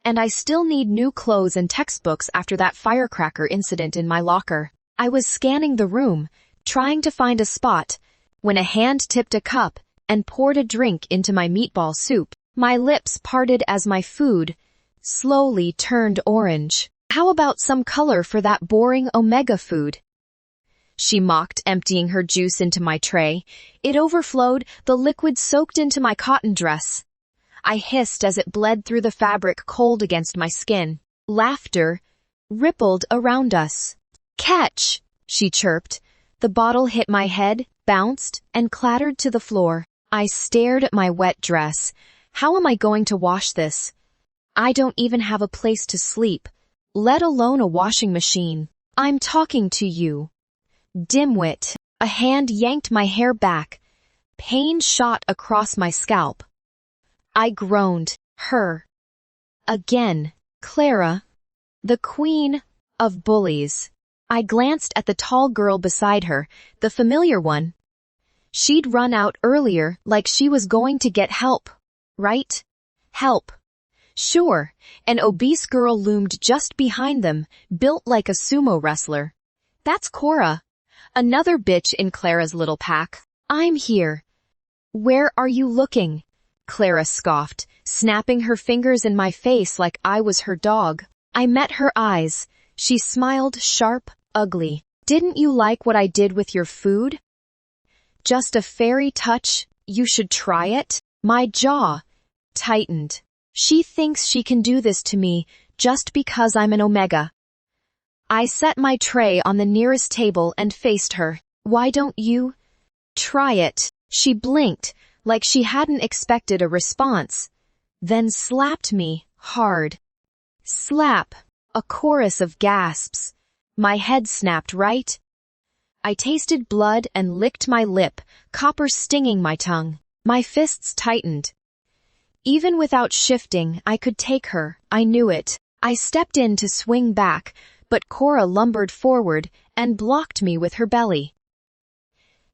And I still need new clothes and textbooks after that firecracker incident in my locker. I was scanning the room, trying to find a spot, when a hand tipped a cup and poured a drink into my meatball soup. My lips parted as my food slowly turned orange. How about some color for that boring Omega food? She mocked, emptying her juice into my tray. It overflowed, the liquid soaked into my cotton dress. I hissed as it bled through the fabric cold against my skin. Laughter rippled around us. Catch, she chirped. The bottle hit my head, bounced, and clattered to the floor. I stared at my wet dress. How am I going to wash this? I don't even have a place to sleep, let alone a washing machine. I'm talking to you. Dimwit. A hand yanked my hair back. Pain shot across my scalp. I groaned. Her. Again. Clara. The queen of bullies. I glanced at the tall girl beside her, the familiar one. She'd run out earlier like she was going to get help. Right? Help. Sure, an obese girl loomed just behind them, built like a sumo wrestler. That's Cora. Another bitch in Clara's little pack. I'm here. Where are you looking? Clara scoffed, snapping her fingers in my face like I was her dog. I met her eyes. She smiled sharp, ugly. Didn't you like what I did with your food? Just a fairy touch, you should try it? My jaw tightened. She thinks she can do this to me just because I'm an Omega. I set my tray on the nearest table and faced her. Why don't you try it? She blinked, like she hadn't expected a response, then slapped me hard. Slap. A chorus of gasps. My head snapped right. I tasted blood and licked my lip, copper stinging my tongue. My fists tightened. Even without shifting, I could take her. I knew it. I stepped in to swing back, but Cora lumbered forward and blocked me with her belly.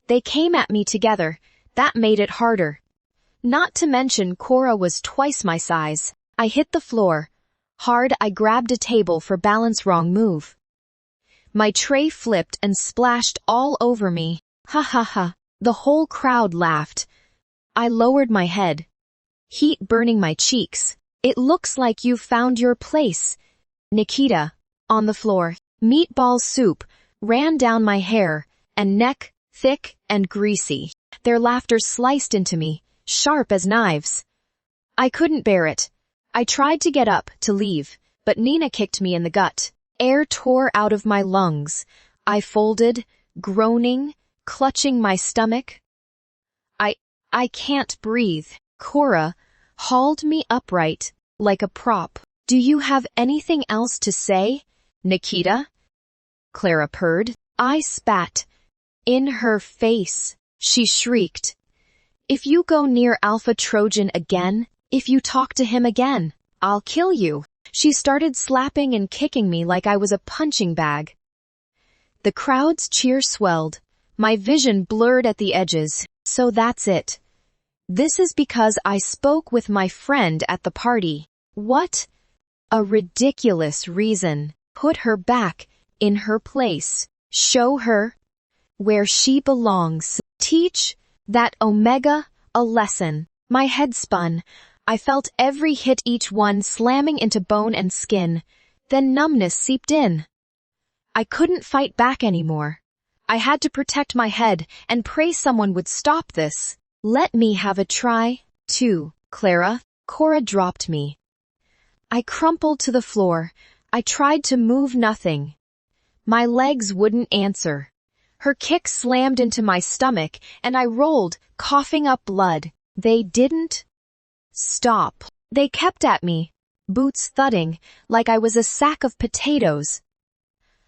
They came at me together. That made it harder. Not to mention Cora was twice my size. I hit the floor. Hard, I grabbed a table for balance. Wrong move. My tray flipped and splashed all over me. Ha ha ha. The whole crowd laughed. I lowered my head. Heat burning my cheeks. It looks like you've found your place. Nikita. On the floor. Meatball soup ran down my hair and neck, thick and greasy. Their laughter sliced into me, sharp as knives. I couldn't bear it. I tried to get up, to leave, but Nina kicked me in the gut. Air tore out of my lungs. I folded, groaning, clutching my stomach. I can't breathe. Cora hauled me upright, like a prop. Do you have anything else to say, Nikita? Clara purred. I spat. In her face. She shrieked. If you go near Alpha Trojan again, if you talk to him again, I'll kill you. She started slapping and kicking me like I was a punching bag. The crowd's cheer swelled. My vision blurred at the edges. So that's it. This is because I spoke with my friend at the party. What? A ridiculous reason. Put her back in her place. Show her where she belongs. Teach that Omega a lesson. My head spun. I felt every hit, each one slamming into bone and skin. Then numbness seeped in. I couldn't fight back anymore. I had to protect my head and pray someone would stop this. Let me have a try, too, Clara. Cora dropped me. I crumpled to the floor. I tried to move, nothing. My legs wouldn't answer. Her kick slammed into my stomach, and I rolled, coughing up blood. They didn't stop. They kept at me, boots thudding, like I was a sack of potatoes.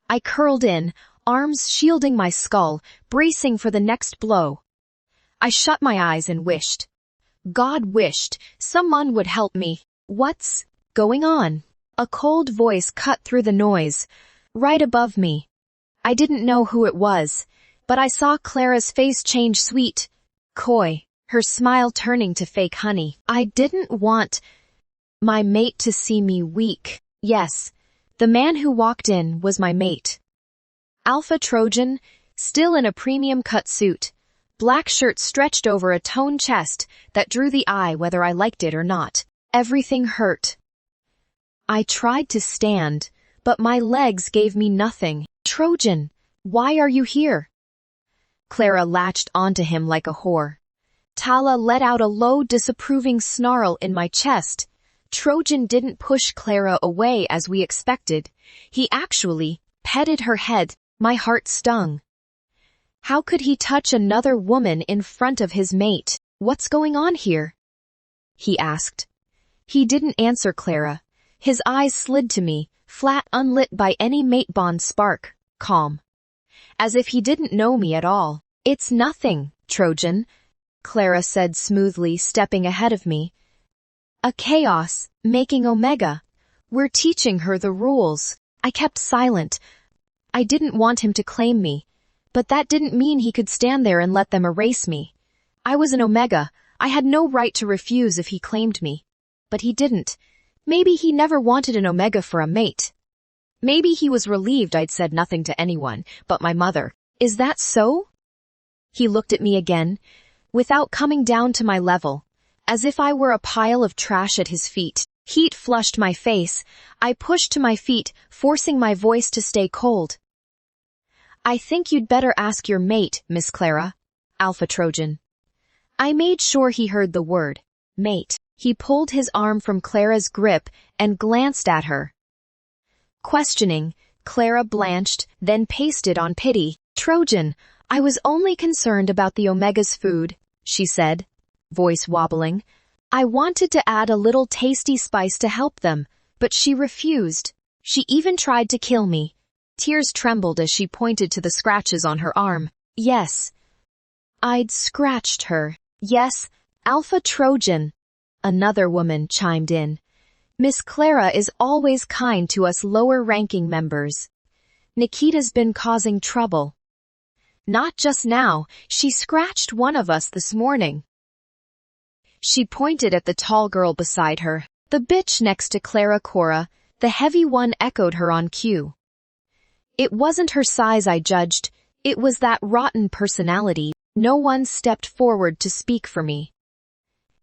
I curled in, arms shielding my skull, bracing for the next blow. I shut my eyes and wished. God wished someone would help me. What's going on? A cold voice cut through the noise, right above me. I didn't know who it was, but I saw Clara's face change sweet, coy, her smile turning to fake honey. I didn't want my mate to see me weak. Yes, the man who walked in was my mate. Alpha Trojan, still in a premium cut suit, black shirt stretched over a toned chest that drew the eye whether I liked it or not. Everything hurt. I tried to stand, but my legs gave me nothing. Trojan, why are you here? Clara latched onto him like a whore. Tala let out a low, disapproving snarl in my chest. Trojan didn't push Clara away as we expected. He actually petted her head. My heart stung. How could he touch another woman in front of his mate? What's going on here? He asked. He didn't answer Clara. His eyes slid to me, flat, unlit by any mate bond spark, calm. As if he didn't know me at all. It's nothing, Trojan, Clara said smoothly, stepping ahead of me. A chaos, making Omega. We're teaching her the rules. I kept silent. I didn't want him to claim me, but that didn't mean he could stand there and let them erase me. I was an Omega. I had no right to refuse if he claimed me. But he didn't. Maybe he never wanted an Omega for a mate. Maybe he was relieved I'd said nothing to anyone but my mother. Is that so? He looked at me again, without coming down to my level, as if I were a pile of trash at his feet. Heat flushed my face. I pushed to my feet, forcing my voice to stay cold. I think you'd better ask your mate, Miss Clara, Alpha Trojan. I made sure he heard the word, mate. He pulled his arm from Clara's grip and glanced at her. Questioning, Clara blanched, then pasted on pity. Trojan, I was only concerned about the Omega's food, she said, voice wobbling. I wanted to add a little tasty spice to help them, but she refused. She even tried to kill me. Tears trembled as she pointed to the scratches on her arm. Yes. I'd scratched her. Yes, Alpha Trojan. Another woman chimed in. Miss Clara is always kind to us lower-ranking members. Nikita's been causing trouble. Not just now, she scratched one of us this morning. She pointed at the tall girl beside her. The bitch next to Clara Cora, the heavy one echoed her on cue. It wasn't her size I judged, it was that rotten personality. No one stepped forward to speak for me.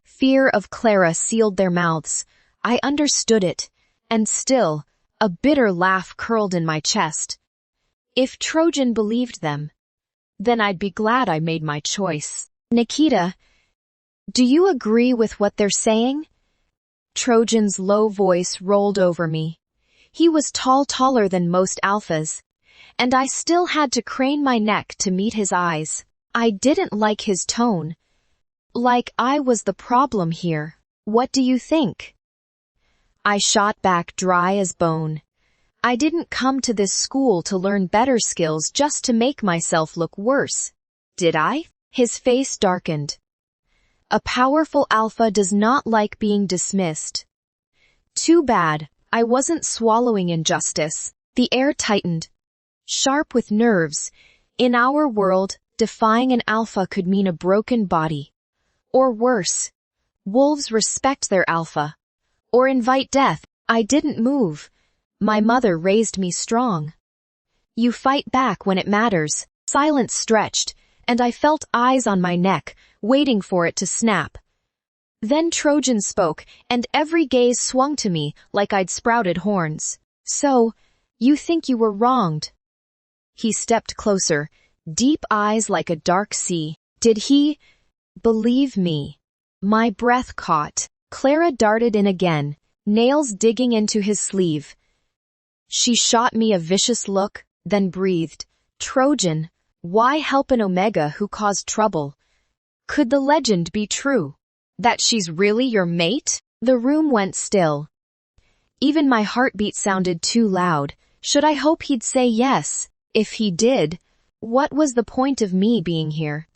Fear of Clara sealed their mouths. I understood it, and still, a bitter laugh curled in my chest. If Trojan believed them, then I'd be glad I made my choice. Nikita, do you agree with what they're saying? Trojan's low voice rolled over me. He was taller than most alphas, and I still had to crane my neck to meet his eyes. I didn't like his tone. Like I was the problem here. What do you think? I shot back dry as bone. I didn't come to this school to learn better skills just to make myself look worse. Did I? His face darkened. A powerful alpha does not like being dismissed. Too bad, I wasn't swallowing injustice. The air tightened. Sharp with nerves. In our world, defying an alpha could mean a broken body. Or worse, wolves respect their alpha. Or invite death. I didn't move. My mother raised me strong. You fight back when it matters. Silence stretched, and I felt eyes on my neck, waiting for it to snap. Then Trojan spoke, and every gaze swung to me like I'd sprouted horns. So, you think you were wronged? He stepped closer, deep eyes like a dark sea. Did he believe me? My breath caught. Clara darted in again, nails digging into his sleeve. She shot me a vicious look, then breathed. Trojan, Why help an Omega who caused trouble? Could the legend be true? That she's really your mate? The room went still. Even my heartbeat sounded too loud. Should I hope he'd say yes? If he did, what was the point of me being here?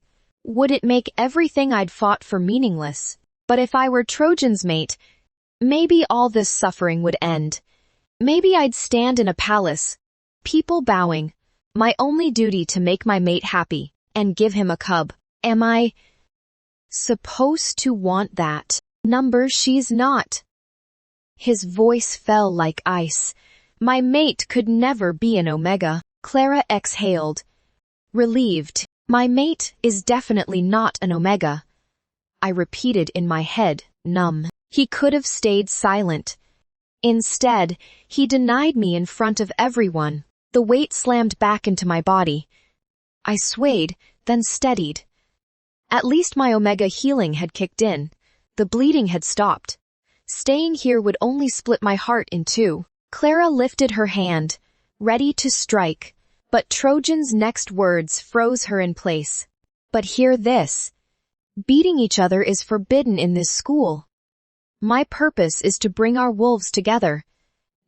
Would it make everything I'd fought for meaningless? But if I were Trojan's mate, maybe all this suffering would end. Maybe I'd stand in a palace, people bowing, my only duty to make my mate happy, and give him a cub. Am I supposed to want that? She's not. His voice fell like ice. My mate could never be an Omega. Clara exhaled, relieved. My mate is definitely not an Omega. I repeated in my head, numb. He could have stayed silent. Instead, he denied me in front of everyone. The weight slammed back into my body. I swayed, then steadied. At least my Omega healing had kicked in. The bleeding had stopped. Staying here would only split my heart in two. Clara lifted her hand, ready to strike, but Trojan's next words froze her in place. But hear this. Beating each other is forbidden in this school. My purpose is to bring our wolves together,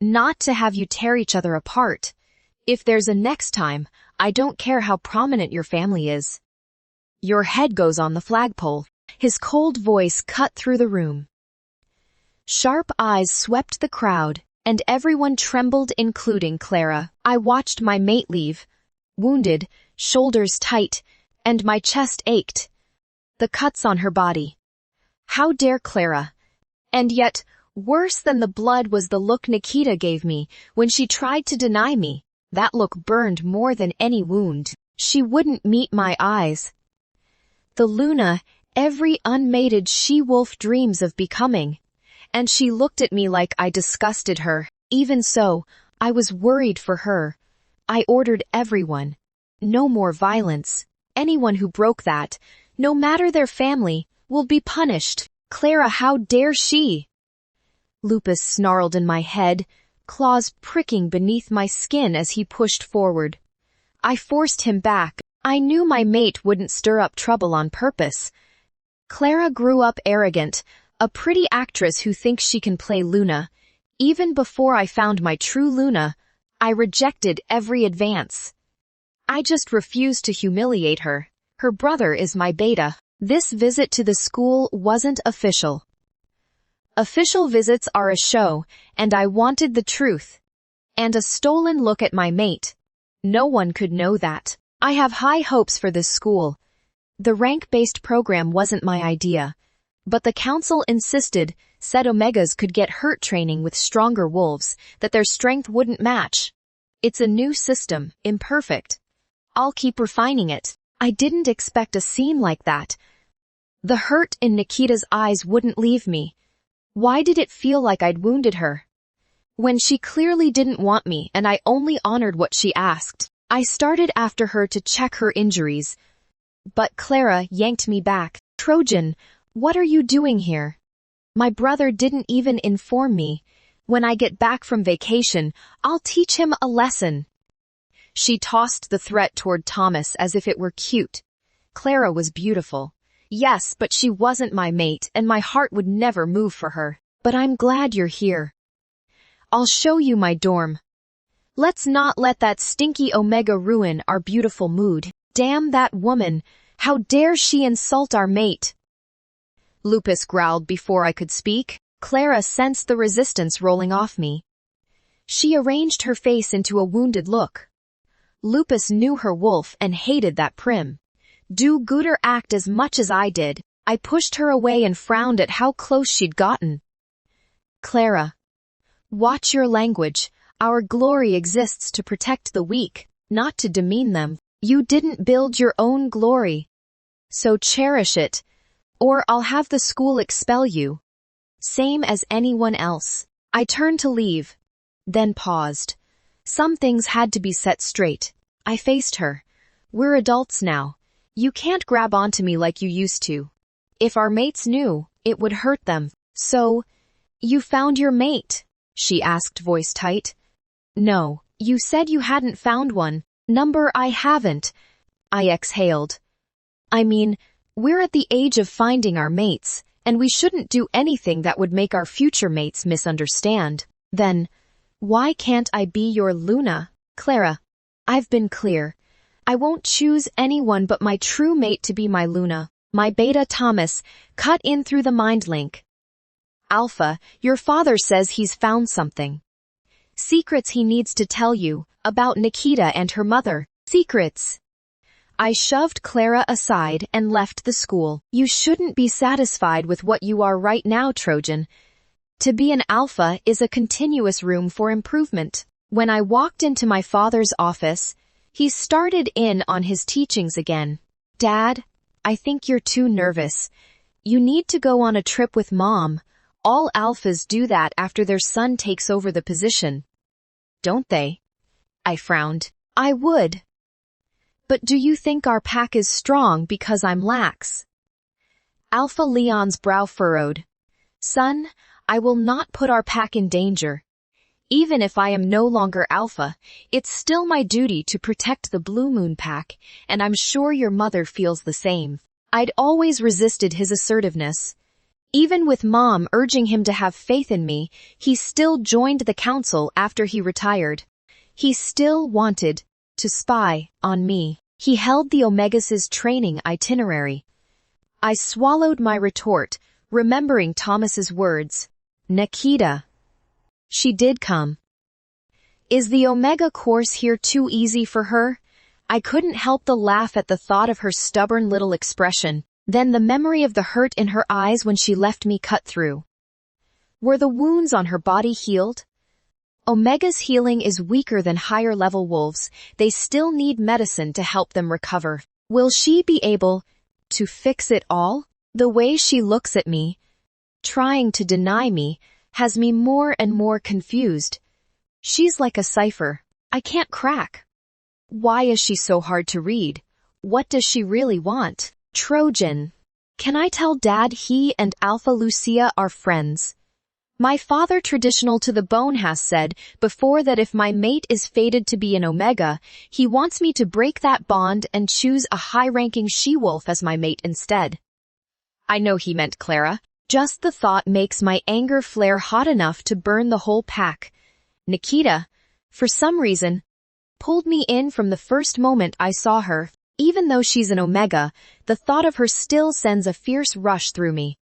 not to have you tear each other apart. If there's a next time, I don't care how prominent your family is. Your head goes on the flagpole. His cold voice cut through the room. Sharp eyes swept the crowd, and everyone trembled, including Clara. I watched my mate leave, wounded, shoulders tight, and my chest ached. The cuts on her body. How dare Clara? And yet, worse than the blood was the look Nikita gave me when she tried to deny me. That look burned more than any wound. She wouldn't meet my eyes. The Luna, every unmated she-wolf dreams of becoming. And she looked at me like I disgusted her. Even so, I was worried for her. I ordered everyone. No more violence. Anyone who broke that, no matter their family, will be punished. Clara, how dare she? Lupus snarled in my head, claws pricking beneath my skin as he pushed forward. I forced him back. I knew my mate wouldn't stir up trouble on purpose. Clara grew up arrogant, a pretty actress who thinks she can play Luna. Even before I found my true Luna, I rejected every advance. I just refused to humiliate her. Her brother is my beta. This visit to the school wasn't official. Official visits are a show, and I wanted the truth. And a stolen look at my mate. No one could know that. I have high hopes for this school. The rank-based program wasn't my idea. But the council insisted, said Omegas could get hurt training with stronger wolves, that their strength wouldn't match. It's a new system, imperfect. I'll keep refining it. I didn't expect a scene like that. The hurt in Nikita's eyes wouldn't leave me. Why did it feel like I'd wounded her? When she clearly didn't want me and I only honored what she asked. I started after her to check her injuries. But Clara yanked me back. Trojan, what are you doing here? My brother didn't even inform me. When I get back from vacation, I'll teach him a lesson. She tossed the threat toward Thomas as if it were cute. Clara was beautiful. Yes, but she wasn't my mate, and my heart would never move for her. But I'm glad you're here. I'll show you my dorm. Let's not let that stinky Omega ruin our beautiful mood. Damn that woman. How dare she insult our mate? Lupus growled before I could speak. Clara sensed the resistance rolling off me. She arranged her face into a wounded look. Lupus knew her wolf and hated that prim. Do gooder act as much as I did. I pushed her away and frowned at how close she'd gotten. Clara. Watch your language. Our glory exists to protect the weak, not to demean them. You didn't build your own glory. So cherish it, or I'll have the school expel you. Same as anyone else. I turned to leave, then paused. Some things had to be set straight. I faced her. We're adults now. You can't grab onto me like you used to. If our mates knew, it would hurt them. So, you found your mate? She asked, voice tight. No, you said you hadn't found one. I haven't. I exhaled. I mean, we're at the age of finding our mates, and we shouldn't do anything that would make our future mates misunderstand. Then, why can't I be your Luna? Clara, I've been clear. I won't choose anyone but my true mate to be my Luna. My beta Thomas cut in through the mind link. Alpha, your father says he's found something. Secrets he needs to tell you, about Nikita and her mother. Secrets. I shoved Clara aside and left the school. You shouldn't be satisfied with what you are right now, Trojan. To be an alpha is a continuous room for improvement. When I walked into my father's office, he started in on his teachings again. Dad, I think you're too nervous. You need to go on a trip with Mom. All alphas do that after their son takes over the position. Don't they? I frowned. I would. But do you think our pack is strong because I'm lax? Alpha Leon's brow furrowed. Son, I will not put our pack in danger. Even if I am no longer alpha, it's still my duty to protect the Blue Moon pack, and I'm sure your mother feels the same. I'd always resisted his assertiveness. Even with Mom urging him to have faith in me, he still joined the council after he retired. He still wanted to spy on me. He held the Omegas' training itinerary. I swallowed my retort, remembering Thomas's words. Nikita. She did come. Is the Omega course here too easy for her? I couldn't help the laugh at the thought of her stubborn little expression, then the memory of the hurt in her eyes when she left me cut through. Were the wounds on her body healed? Omega's healing is weaker than higher-level wolves. They still need medicine to help them recover. Will she be able to fix it all? The way she looks at me, trying to deny me, has me more and more confused. She's like a cipher I can't crack. Why is she so hard to read? What does she really want? Trojan. Can I tell Dad he and Alpha Lucia are friends? My father, traditional to the bone, has said before that if my mate is fated to be an Omega, he wants me to break that bond and choose a high-ranking she-wolf as my mate instead. I know he meant Clara. Just the thought makes my anger flare hot enough to burn the whole pack. Nikita, for some reason, pulled me in from the first moment I saw her. Even though she's an Omega, the thought of her still sends a fierce rush through me.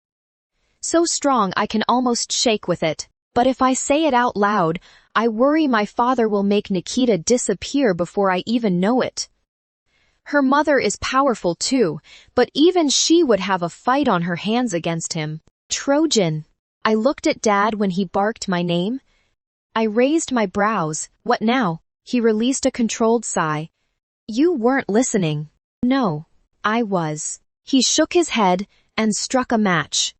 So strong I can almost shake with it. But if I say it out loud, I worry my father will make Nikita disappear before I even know it. Her mother is powerful too, but even she would have a fight on her hands against him. Trojan. I looked at Dad when he barked my name. I raised my brows. What now? He released a controlled sigh. You weren't listening. No, I was. He shook his head and struck a match.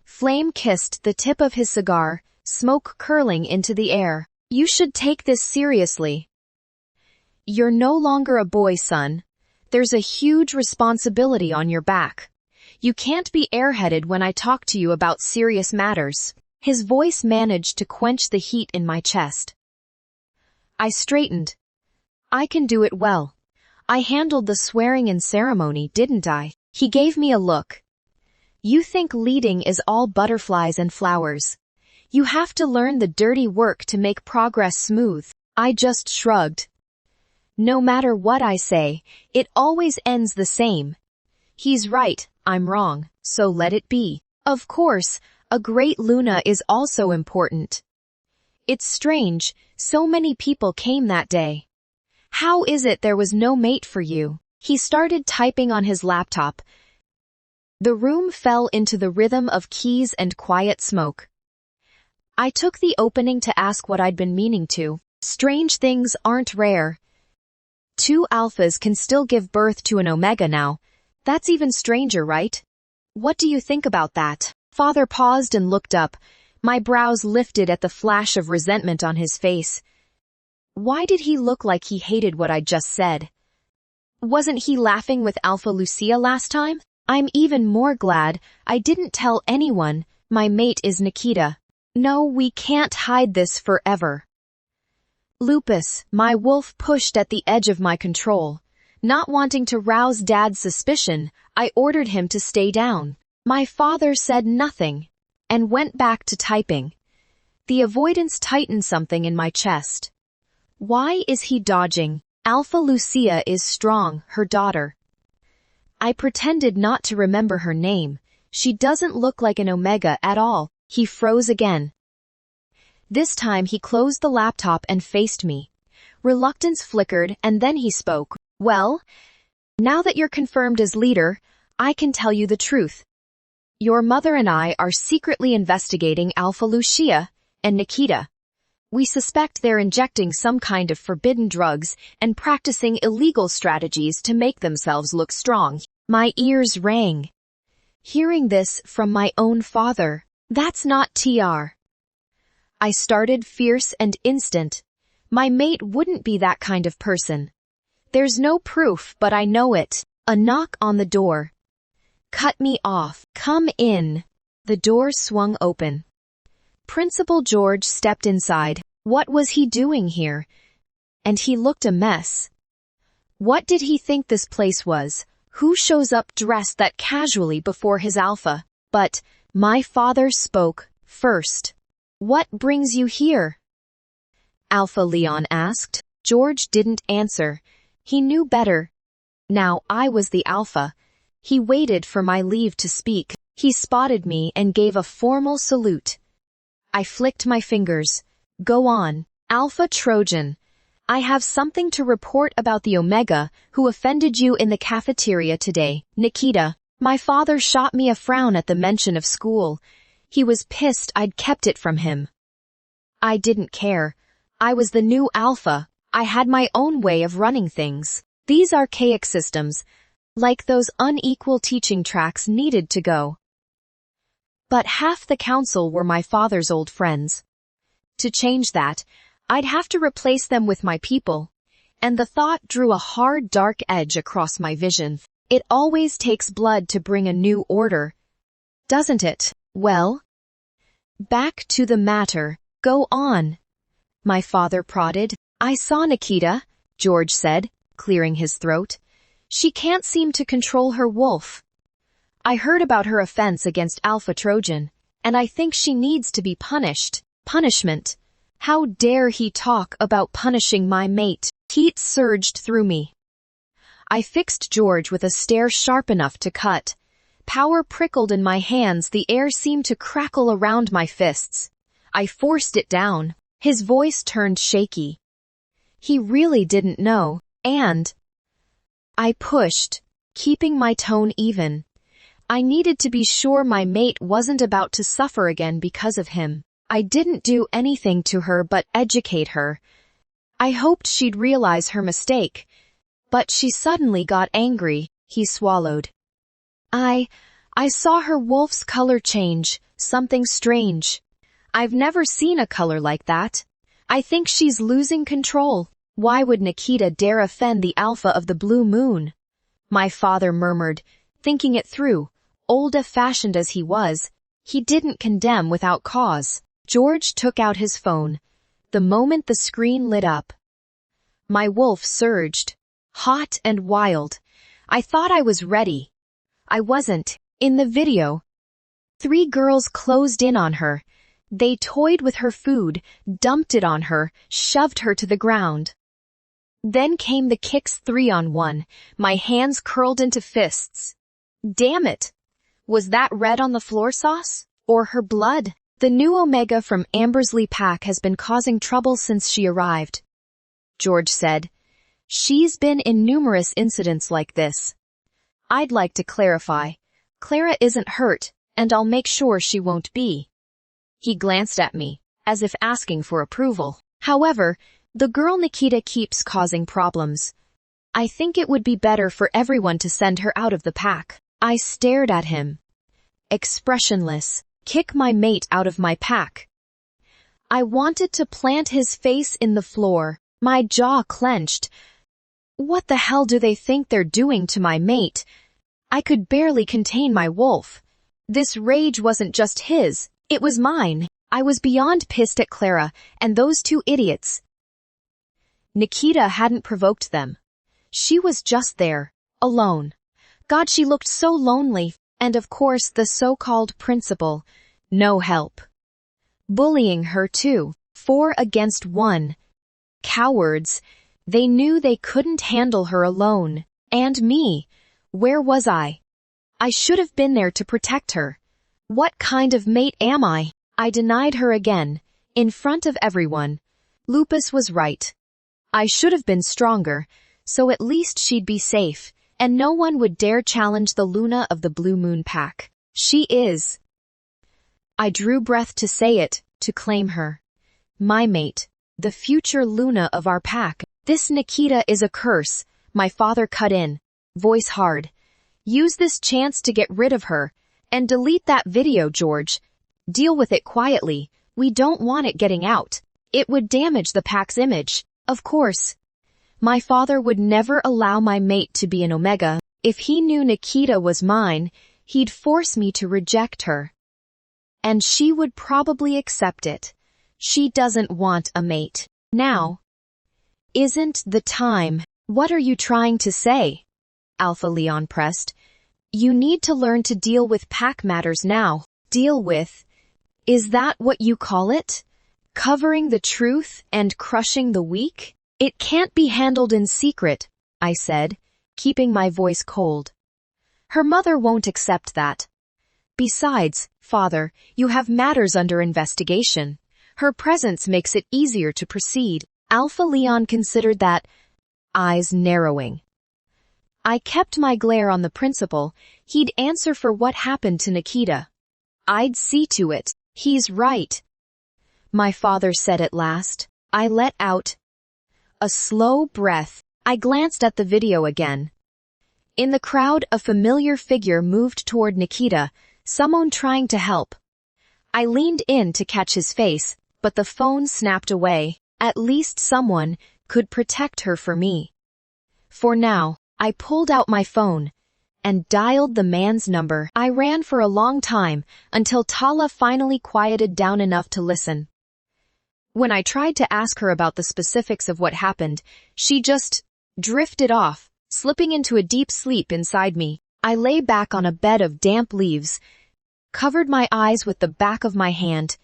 Flame kissed the tip of his cigar, smoke curling into the air. You should take this seriously. You're no longer a boy, son. There's a huge responsibility on your back. You can't be airheaded when I talk to you about serious matters. His voice managed to quench the heat in my chest. I straightened. I can do it well. I handled the swearing-in ceremony, didn't I? He gave me a look. You think leading is all butterflies and flowers. You have to learn the dirty work to make progress smooth. I just shrugged. No matter what I say, it always ends the same. He's right, I'm wrong, so let it be. Of course, a great Luna is also important. It's strange, so many people came that day. How is it there was no mate for you? He started typing on his laptop. The room fell into the rhythm of keys and quiet smoke. I took the opening to ask what I'd been meaning to. Strange things aren't rare. 2 alphas can still give birth to an Omega now. That's even stranger, right? What do you think about that? Father paused and looked up. My brows lifted at the flash of resentment on his face. Why did he look like he hated what I'd just said? Wasn't he laughing with Alpha Lucia last time? I'm even more glad I didn't tell anyone my mate is Nikita. No, we can't hide this forever. Lupus, my wolf, pushed at the edge of my control. Not wanting to rouse Dad's suspicion, I ordered him to stay down. My father said nothing and went back to typing. The avoidance tightened something in my chest. Why is he dodging? Alpha Lucia is strong, her daughter. I pretended not to remember her name. She doesn't look like an Omega at all. He froze again. This time he closed the laptop and faced me. Reluctance flickered, and then he spoke. Well, now that you're confirmed as leader, I can tell you the truth. Your mother and I are secretly investigating Alpha Lucia and Nikita. We suspect they're injecting some kind of forbidden drugs and practicing illegal strategies to make themselves look strong. My ears rang. Hearing this from my own father, that's not TR. I started fierce and instant. My mate wouldn't be that kind of person. There's no proof, but I know it. A knock on the door. Cut me off. Come in. The door swung open. Principal George stepped inside. What was he doing here? And he looked a mess. What did he think this place was? Who shows up dressed that casually before his alpha? But my father spoke first. What brings you here? Alpha Leon asked. George didn't answer. He knew better. Now I was the alpha. He waited for my leave to speak. He spotted me and gave a formal salute. I flicked my fingers. Go on, Alpha Trojan. I have something to report about the Omega who offended you in the cafeteria today, Nikita. My father shot me a frown at the mention of school. He was pissed I'd kept it from him. I didn't care. I was the new alpha. I had my own way of running things. These archaic systems, like those unequal teaching tracks, needed to go. But half the council were my father's old friends. To change that, I'd have to replace them with my people. And the thought drew a hard, dark edge across my vision. It always takes blood to bring a new order, doesn't it? Well, back to the matter. Go on. My father prodded. I saw Nikita, George said, clearing his throat. She can't seem to control her wolf. I heard about her offense against Alpha Trojan, and I think she needs to be punished. Punishment. How dare he talk about punishing my mate? Heat surged through me. I fixed George with a stare sharp enough to cut. Power prickled in my hands, the air seemed to crackle around my fists. I forced it down. His voice turned shaky. He really didn't know, and I pushed, keeping my tone even. I needed to be sure my mate wasn't about to suffer again because of him. I didn't do anything to her but educate her. I hoped she'd realize her mistake. But she suddenly got angry. He swallowed. I saw her wolf's color change, something strange. I've never seen a color like that. I think she's losing control. Why would Nikita dare offend the alpha of the blue moon? My father murmured, thinking it through. Old-fashioned as he was, he didn't condemn without cause. George took out his phone. The moment the screen lit up, my wolf surged, hot and wild. I thought I was ready. I wasn't. In the video, 3 girls closed in on her. They toyed with her food, dumped it on her, shoved her to the ground. Then came the kicks 3-on-1. My hands curled into fists. Damn it! Was that red on the floor sauce? Or her blood? The new Omega from Ambersley Pack has been causing trouble since she arrived, George said. She's been in numerous incidents like this. I'd like to clarify. Clara isn't hurt, and I'll make sure she won't be. He glanced at me, as if asking for approval. However, the girl Nikita keeps causing problems. I think it would be better for everyone to send her out of the pack. I stared at him, expressionless. Kick my mate out of my pack. I wanted to plant his face in the floor. My jaw clenched. What the hell do they think they're doing to my mate? I could barely contain my wolf. This rage wasn't just his, it was mine. I was beyond pissed at Clara and those 2 idiots. Nikita hadn't provoked them. She was just there, alone. God, she looked so lonely, and of course the so-called principal, no help. Bullying her too, 4 against 1. Cowards. They knew they couldn't handle her alone. And me. Where was I? I should have been there to protect her. What kind of mate am I? I denied her again, in front of everyone. Lupus was right. I should have been stronger, so at least she'd be safe, and no one would dare challenge the Luna of the Blue Moon Pack. She is. I drew breath to say it, to claim her. My mate, the future Luna of our pack. This Nikita is a curse, my father cut in, voice hard. Use this chance to get rid of her, and delete that video, George. Deal with it quietly, we don't want it getting out. It would damage the pack's image, of course. My father would never allow my mate to be an Omega. If he knew Nikita was mine, he'd force me to reject her. And she would probably accept it. She doesn't want a mate. Now isn't the time. What are you trying to say? Alpha Leon pressed. You need to learn to deal with pack matters now. Deal with? Is that what you call it? Covering the truth and crushing the weak? It can't be handled in secret, I said, keeping my voice cold. Her mother won't accept that. Besides, father, you have matters under investigation. Her presence makes it easier to proceed. Alpha Leon considered that, eyes narrowing. I kept my glare on the principal. He'd answer for what happened to Nikita. I'd see to it. He's right. My father said at last. I let out a slow breath. I glanced at the video again. In the crowd, a familiar figure moved toward Nikita, someone trying to help. I leaned in to catch his face, but the phone snapped away. At least someone could protect her for me. For now, I pulled out my phone and dialed the man's number. I ran for a long time until Tala finally quieted down enough to listen. When I tried to ask her about the specifics of what happened, she just drifted off, slipping into a deep sleep inside me. I lay back on a bed of damp leaves, covered my eyes with the back of my hand.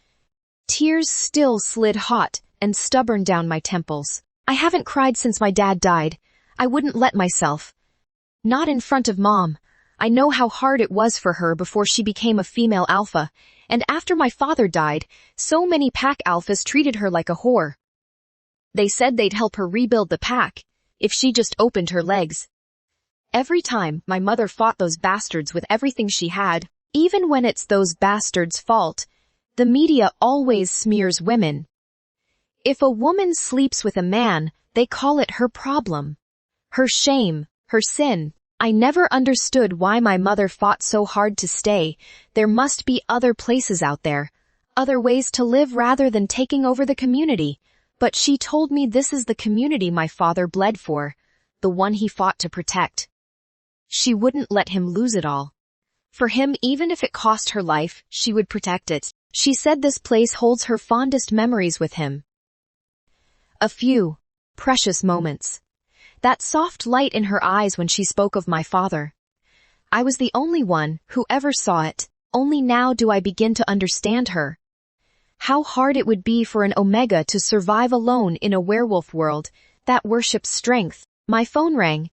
Tears still slid hot and stubborn down my temples. I haven't cried since my dad died. I wouldn't let myself. Not in front of Mom. I know how hard it was for her before she became a female alpha, and after my father died, so many pack alphas treated her like a whore. They said they'd help her rebuild the pack, if she just opened her legs. Every time, my mother fought those bastards with everything she had, even when it's those bastards' fault. The media always smears women. If a woman sleeps with a man, they call it her problem. Her shame, her sin. I never understood why my mother fought so hard to stay. There must be other places out there, other ways to live rather than taking over the community. But she told me this is the community my father bled for, the one he fought to protect. She wouldn't let him lose it all. For him, even if it cost her life, she would protect it. She said this place holds her fondest memories with him. A few precious moments. That soft light in her eyes when she spoke of my father. I was the only one who ever saw it. Only now do I begin to understand her. How hard it would be for an Omega to survive alone in a werewolf world that worships strength. My phone rang.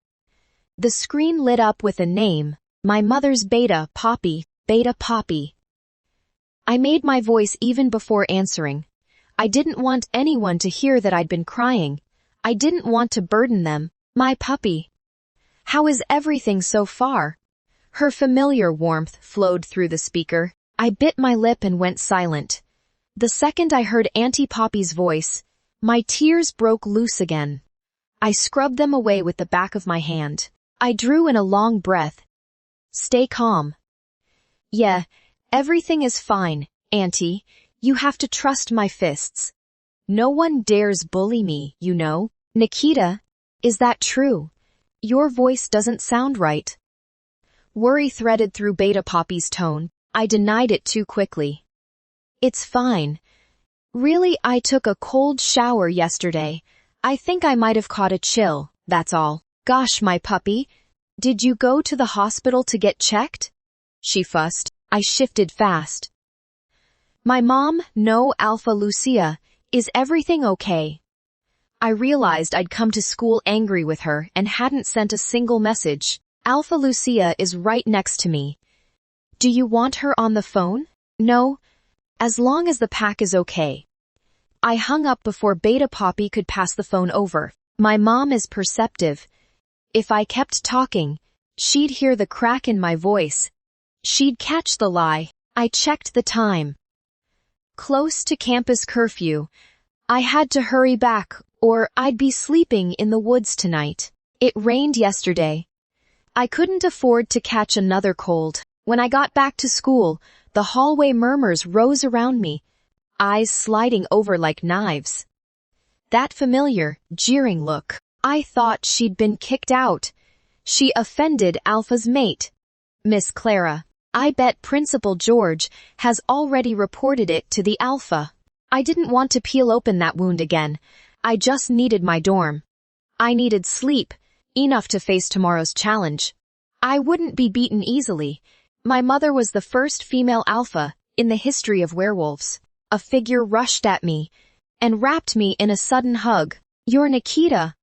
The screen lit up with a name. My mother's Beta Poppy. Beta Poppy. I made my voice even before answering. I didn't want anyone to hear that I'd been crying. I didn't want to burden them. My puppy. How is everything so far? Her familiar warmth flowed through the speaker. I bit my lip and went silent. The second I heard Auntie Poppy's voice, my tears broke loose again. I scrubbed them away with the back of my hand. I drew in a long breath. Stay calm. Yeah, everything is fine, Auntie. You have to trust my fists. No one dares bully me, you know. Nikita, is that true? Your voice doesn't sound right. Worry threaded through Beta Poppy's tone. I denied it too quickly. It's fine. Really, I took a cold shower yesterday. I think I might have caught a chill, that's all. Gosh, my puppy, did you go to the hospital to get checked? She fussed. I shifted fast. My mom, no, Alpha Lucia, is everything okay? I realized I'd come to school angry with her and hadn't sent a single message. Alpha Lucia is right next to me. Do you want her on the phone? No, as long as the pack is okay. I hung up before Beta Poppy could pass the phone over. My mom is perceptive. If I kept talking, she'd hear the crack in my voice. She'd catch the lie. I checked the time. Close to campus curfew. I had to hurry back, or I'd be sleeping in the woods tonight. It rained yesterday. I couldn't afford to catch another cold. When I got back to school, the hallway murmurs rose around me, eyes sliding over like knives. That familiar, jeering look. I thought she'd been kicked out. She offended Alpha's mate, Miss Clara. I bet Principal George has already reported it to the Alpha. I didn't want to peel open that wound again. I just needed my dorm. I needed sleep, enough to face tomorrow's challenge. I wouldn't be beaten easily. My mother was the first female Alpha in the history of werewolves. A figure rushed at me and wrapped me in a sudden hug. You're Nikita,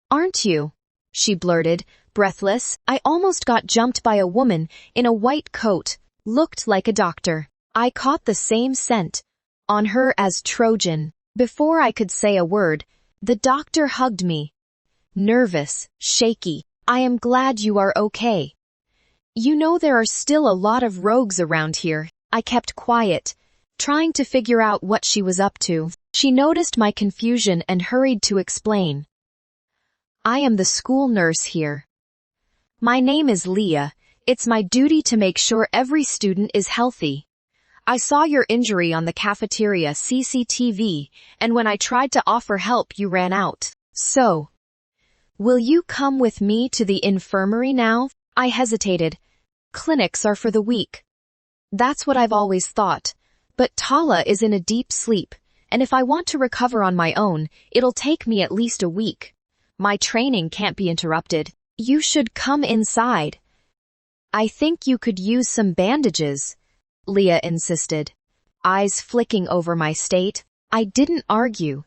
aren't you? She blurted, breathless. I almost got jumped by a woman in a white coat, looked like a doctor. I caught the same scent on her as Trojan. Before I could say a word, the doctor hugged me. Nervous, shaky. I am glad you are okay. You know there are still a lot of rogues around here. I kept quiet, trying to figure out what she was up to. She noticed my confusion and hurried to explain. I am the school nurse here. My name is Leah. It's my duty to make sure every student is healthy. I saw your injury on the cafeteria CCTV, and when I tried to offer help you ran out. So, will you come with me to the infirmary now? I hesitated. Clinics are for the weak. That's what I've always thought. But Tala is in a deep sleep, and if I want to recover on my own, it'll take me at least a week. My training can't be interrupted. You should come inside. I think you could use some bandages, Leah insisted, eyes flicking over my state. I didn't argue.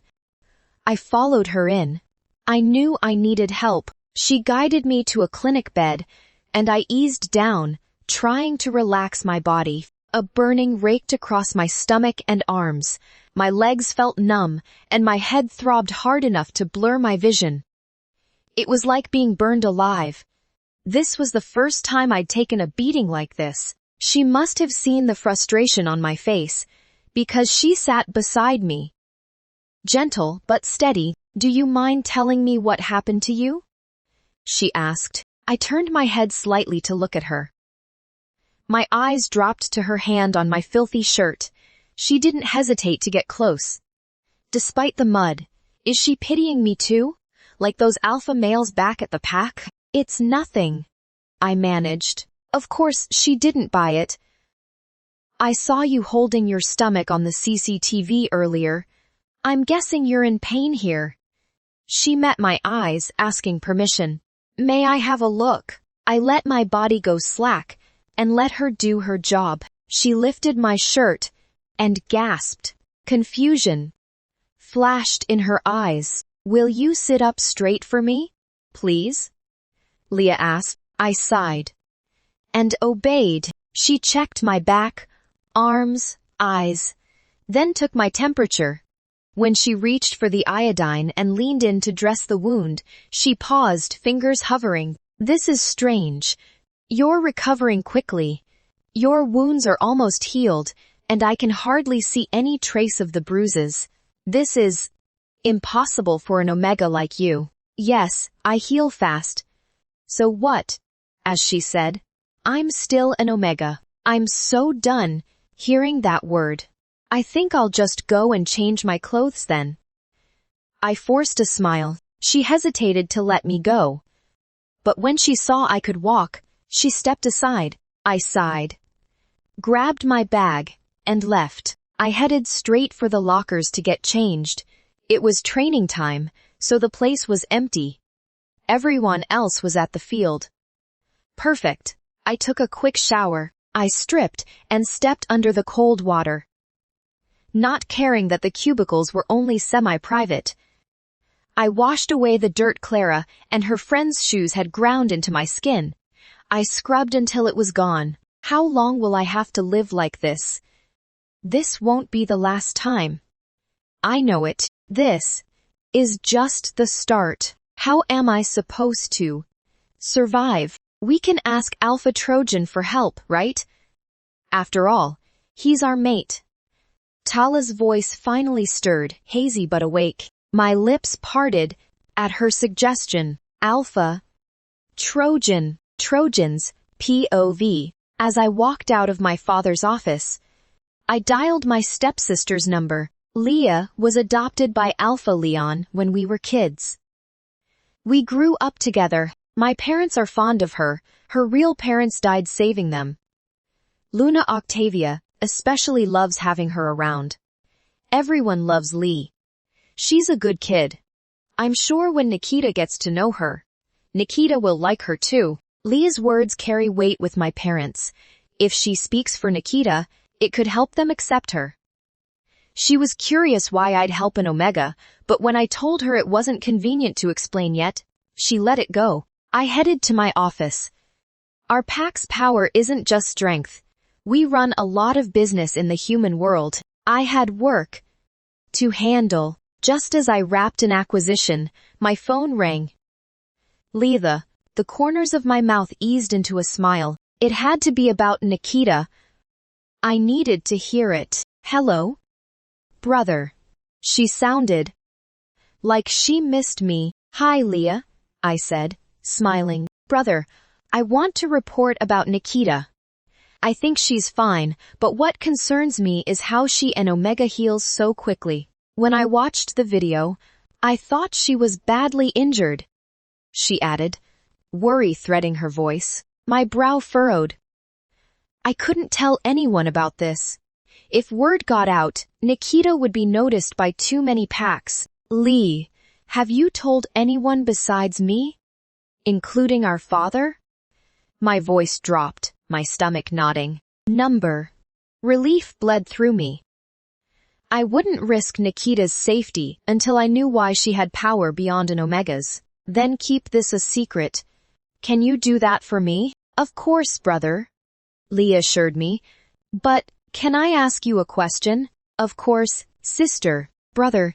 I followed her in. I knew I needed help. She guided me to a clinic bed, and I eased down, trying to relax my body. A burning raked across my stomach and arms. My legs felt numb, and my head throbbed hard enough to blur my vision. It was like being burned alive. This was the first time I'd taken a beating like this. She must have seen the frustration on my face, because she sat beside me. Gentle but steady. Do you mind telling me what happened to you? She asked. I turned my head slightly to look at her. My eyes dropped to her hand on my filthy shirt. She didn't hesitate to get close. Despite the mud, is she pitying me too? Like those alpha males back at the pack? It's nothing, I managed. Of course, she didn't buy it. I saw you holding your stomach on the CCTV earlier. I'm guessing you're in pain here. She met my eyes, asking permission. May I have a look? I let my body go slack and let her do her job. She lifted my shirt and gasped. Confusion flashed in her eyes. Will you sit up straight for me, please? Leah asked. I sighed and obeyed. She checked my back, arms, eyes, then took my temperature. When she reached for the iodine and leaned in to dress the wound, she paused, fingers hovering. This is strange. You're recovering quickly. Your wounds are almost healed, and I can hardly see any trace of the bruises. This is impossible for an Omega like you. Yes, I heal fast. So what? As she said, I'm still an Omega. I'm so done hearing that word. I think I'll just go and change my clothes then. I forced a smile. She hesitated to let me go. But when she saw I could walk, she stepped aside. I sighed, grabbed my bag, and left. I headed straight for the lockers to get changed. It was training time, so the place was empty. Everyone else was at the field. Perfect. I took a quick shower. I stripped and stepped under the cold water. Not caring that the cubicles were only semi-private. I washed away the dirt Clara and her friend's shoes had ground into my skin. I scrubbed until it was gone. How long will I have to live like this? This won't be the last time. I know it. This is just the start. How am I supposed to survive? We can ask Alpha Trojan for help, right? After all, he's our mate. Tala's voice finally stirred, hazy but awake. My lips parted at her suggestion. Alpha Trojan, Trojans, POV. As I walked out of my father's office, I dialed my stepsister's number. Leah was adopted by Alpha Leon when we were kids. We grew up together. My parents are fond of her. Her real parents died saving them. Luna Octavia especially loves having her around. Everyone loves Lee. She's a good kid. I'm sure when Nikita gets to know her, Nikita will like her too. Leah's words carry weight with my parents. If she speaks for Nikita, it could help them accept her. She was curious why I'd help an Omega, but when I told her it wasn't convenient to explain yet, she let it go. I headed to my office. Our pack's power isn't just strength. We run a lot of business in the human world. I had work to handle. Just as I wrapped an acquisition, my phone rang. Leah, the corners of my mouth eased into a smile. It had to be about Nikita. I needed to hear it. Hello? Brother. She sounded like she missed me. Hi, Leah, I said, smiling. Brother, I want to report about Nikita. I think she's fine, but what concerns me is how she and Omega heals so quickly. When I watched the video, I thought she was badly injured, she added, worry threading her voice. My brow furrowed. I couldn't tell anyone about this. If word got out, Nikita would be noticed by too many packs. Lee, have you told anyone besides me? Including our father? My voice dropped, my stomach nodding. Number. Relief bled through me. I wouldn't risk Nikita's safety until I knew why she had power beyond an Omega's. Then keep this a secret. Can you do that for me? Of course, brother, Lee assured me. But, can I ask you a question? Of course, sister. Brother,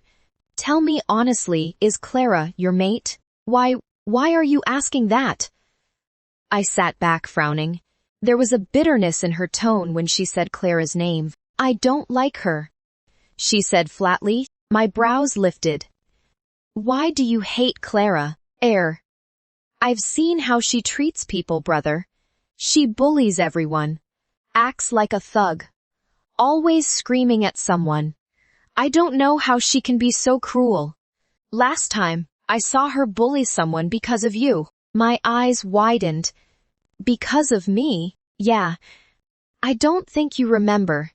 tell me honestly, is Clara your mate? Why are you asking that? I sat back frowning. There was a bitterness in her tone when she said Clara's name. I don't like her, she said flatly. My brows lifted. Why do you hate Clara? I've seen how she treats people, brother. She bullies everyone. Acts like a thug. Always screaming at someone. I don't know how she can be so cruel. Last time, I saw her bully someone because of you. My eyes widened. Because of me? Yeah. I don't think you remember.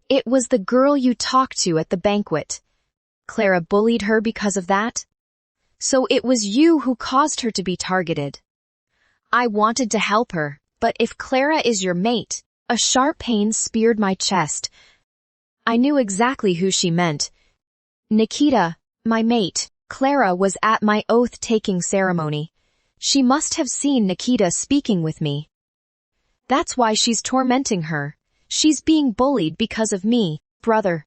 It was the girl you talked to at the banquet. Clara bullied her because of that? So it was you who caused her to be targeted. I wanted to help her, but if Clara is your mate, a sharp pain speared my chest. I knew exactly who she meant. Nikita, my mate. Clara was at my oath-taking ceremony. She must have seen Nikita speaking with me. That's why she's tormenting her. She's being bullied because of me, brother.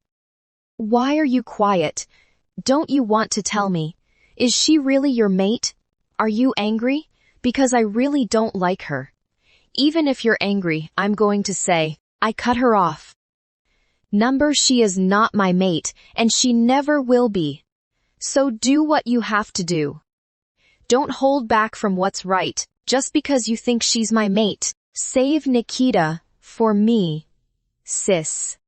Why are you quiet? Don't you want to tell me? Is she really your mate? Are you angry? Because I really don't like her. Even if you're angry, I'm going to say, I cut her off. Number, she is not my mate, and she never will be. So do what you have to do. Don't hold back from what's right, just because you think she's my mate. Save Nikita, for me, sis.